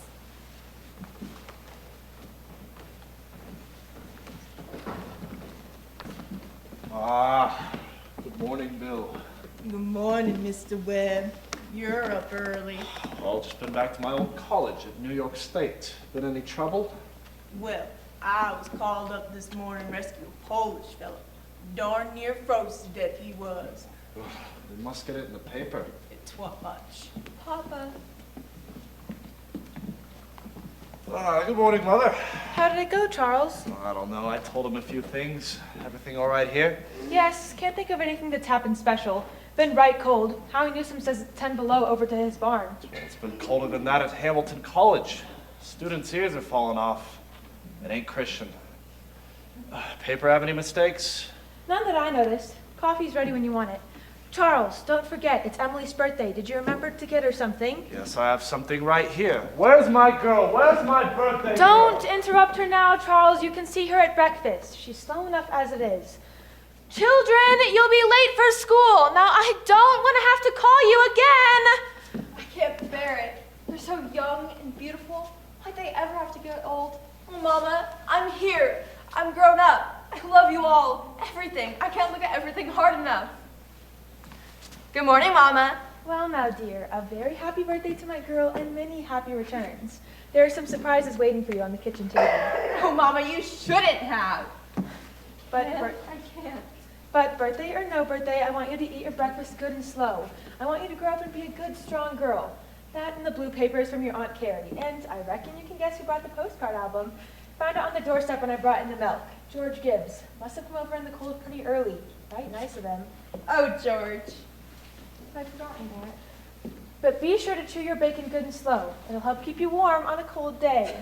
Good morning, Bill.
Good morning, Mr. Webb. You're up early.
Well, just been back to my old college at New York State. Been any trouble?
Well, I was called up this morning to rescue a Polish fellow. Darn near froze to death he was.
We must get it in the paper.
It's what much?
Papa.
Good morning, Mother.
How did it go, Charles?
I don't know. I told him a few things. Everything all right here?
Yes, can't think of anything that's happened special. Been right cold. Howie Newsome says it's 10 below over to his barn.
It's been colder than that at Hamilton College. Students' ears are falling off. It ain't Christian. Paper have any mistakes?
None that I noticed. Coffee's ready when you want it. Charles, don't forget, it's Emily's birthday. Did you remember to get her something?
Yes, I have something right here. Where's my girl? Where's my birthday
Don't
girl?
interrupt her now, Charles. You can see her at breakfast. She's slow enough as it is. Children, you'll be late for school. Now, I don't want to have to call you again.
I can't bear it. They're so young and beautiful. Why'd they ever have to get old? Oh, Mama, I'm here. I'm grown up. I love you all. Everything. I can't look at everything hard enough. Good morning, Mama.
Well, now, dear, a very happy birthday to my girl and many happy returns. There are some surprises waiting for you on the kitchen table.
Oh, Mama, you shouldn't have.
But
I can't.
But birthday or no birthday, I want you to eat your breakfast good and slow. I want you to grow up and be a good, strong girl. That and the blue paper is from your Aunt Carrie. And I reckon you can guess who brought the postcard album. Found it on the doorstep when I brought in the milk. George Gibbs. Must have come over in the cold pretty early. Right nice of them.
Oh, George.
I'd forgotten that. But be sure to chew your bacon good and slow. It'll help keep you warm on a cold day.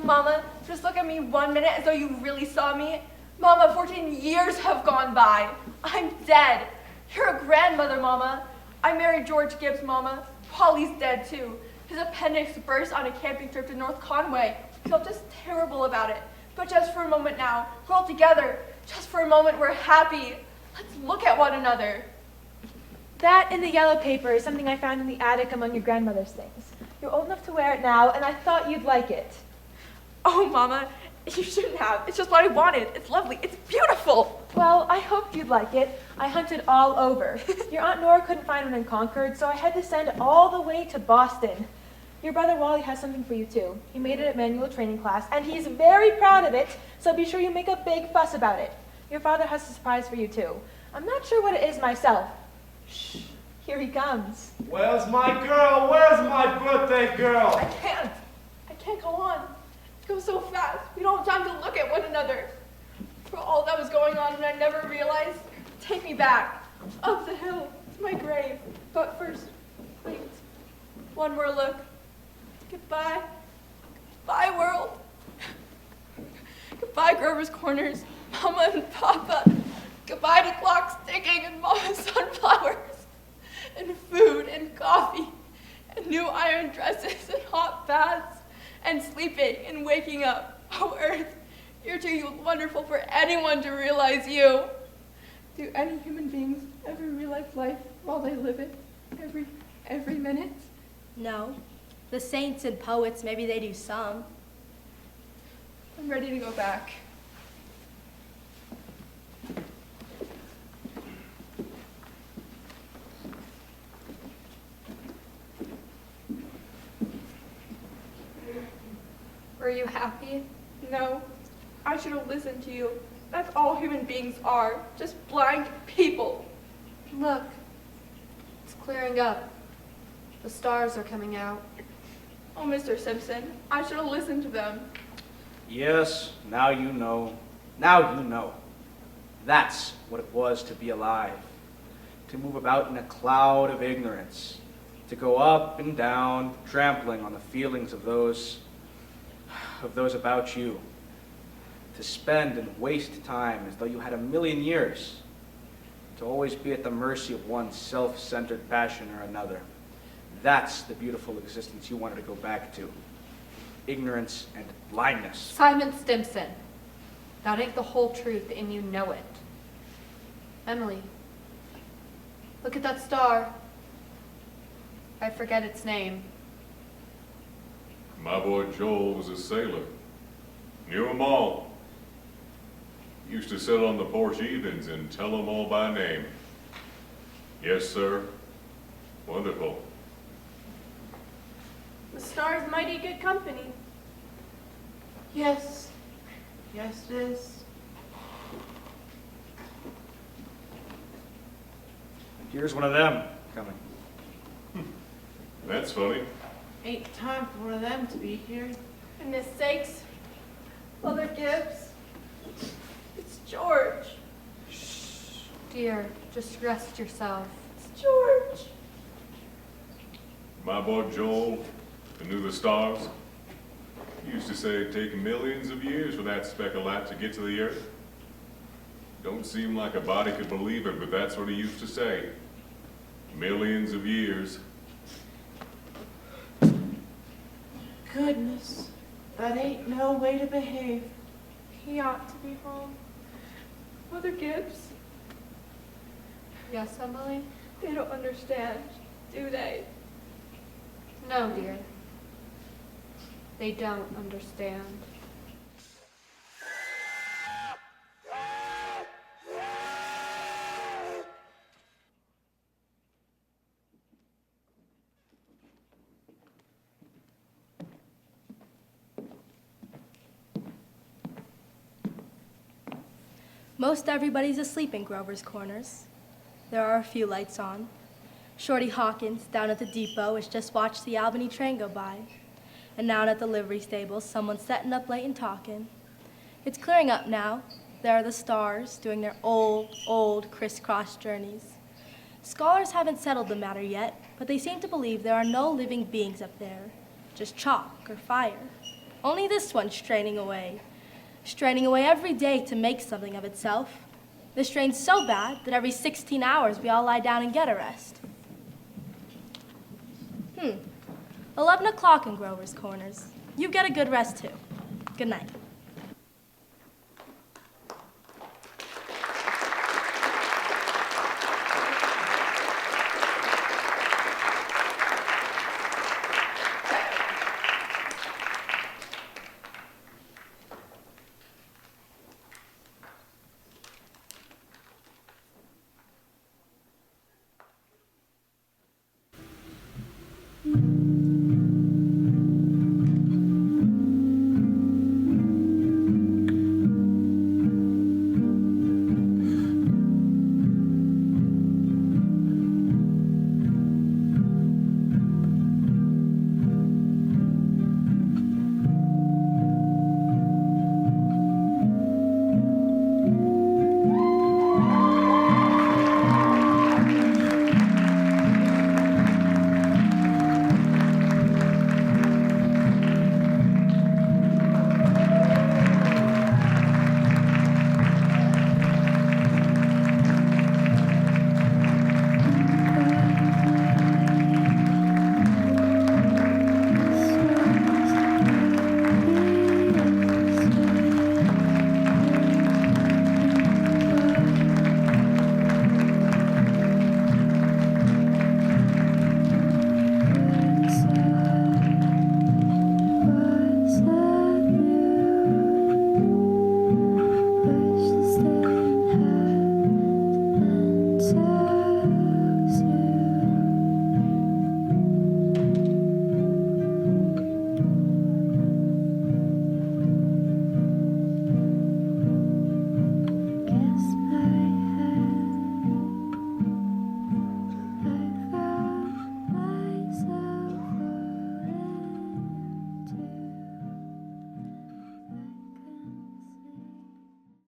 Mama, just look at me 1 minute as though you really saw me. Mama, 14 years have gone by. I'm dead. You're a grandmother, Mama. I married George Gibbs, Mama. Polly's dead, too. His appendix burst on a camping trip to North Conway. I felt just terrible about it. But just for a moment now, we're all together. Just for a moment, we're happy. Let's look at one another.
That in the yellow paper is something I found in the attic among your grandmother's things. You're old enough to wear it now, and I thought you'd like it.
Oh, Mama, you shouldn't have. It's just what I wanted. It's lovely. It's beautiful.
Well, I hoped you'd like it. I hunted all over. Your Aunt Nora couldn't find one in Concord, so I had to send all the way to Boston. Your brother Wally has something for you, too. He made it at manual training class, and he's very proud of it, so be sure you make a big fuss about it. Your father has a surprise for you, too. I'm not sure what it is myself. Shh, here he comes.
Where's my girl? Where's my birthday girl?
I can't go on. It goes so fast. We don't have time to look at one another. For all that was going on and I never realized, take me back. Up the hill to my grave. But first, wait. One more look. Goodbye. Goodbye, world. Goodbye, Grover's Corners. Mama and Papa. Goodbye to clocks ticking and Mama's sunflowers. And food and coffee. And new iron dresses and hot baths. And sleeping and waking up. Oh, Earth, you're too wonderful for anyone to realize you. Do any human beings ever realize life while they live it? Every minute?
No. The saints and poets, maybe they do some.
I'm ready to go back.
Were you happy?
No, I should have listened to you. That's all human beings are, just blind people.
Look, it's clearing up. The stars are coming out.
Oh, Mr. Simpson, I should have listened to them.
Yes, now you know. Now you know. That's what it was to be alive. To move about in a cloud of ignorance. To go up and down, trampling on the feelings of those about you. To spend and waste time as though you had 1,000,000 years. To always be at the mercy of one self-centered passion or another. That's the beautiful existence you wanted to go back to. Ignorance and blindness.
Simon Stimson, that ain't the whole truth and you know it. Emily, look at that star. I forget its name.
My boy Joel was a sailor. Knew 'em all. Used to sit on the porch evenings and tell 'em all by name. Yes, sir. Wonderful.
The star's mighty good company.
Yes. Yes, it is.
Here's one of them coming.
That's funny.
Ain't time for one of them to be here.
Goodness sakes. Mother Gibbs. It's George.
Dear, just rest yourself.
It's George.
My boy Joel, who knew the stars, used to say it'd take millions of years for that speck of light to get to the earth. Don't seem like a body could believe it, but that's what he used to say. Millions of years.
Goodness, that ain't no way to behave.
He ought to be home. Mother Gibbs,
Yes, Emily?
they don't understand, do they?
No, dear. They don't understand.
Most everybody's asleep in Grover's Corners. There are a few lights on. Shorty Hawkins down at the depot has just watched the Albany train go by. And down at the livery stables, someone's setting up late and talking. It's clearing up now. There are the stars doing their old crisscross journeys. Scholars haven't settled the matter yet, but they seem to believe there are no living beings up there, just chalk or fire. Only this one's straining away every day to make something of itself. The strain's so bad that every 16 hours we all lie down and get a rest. 11 o'clock in Grover's Corners. You get a good rest too. Good night.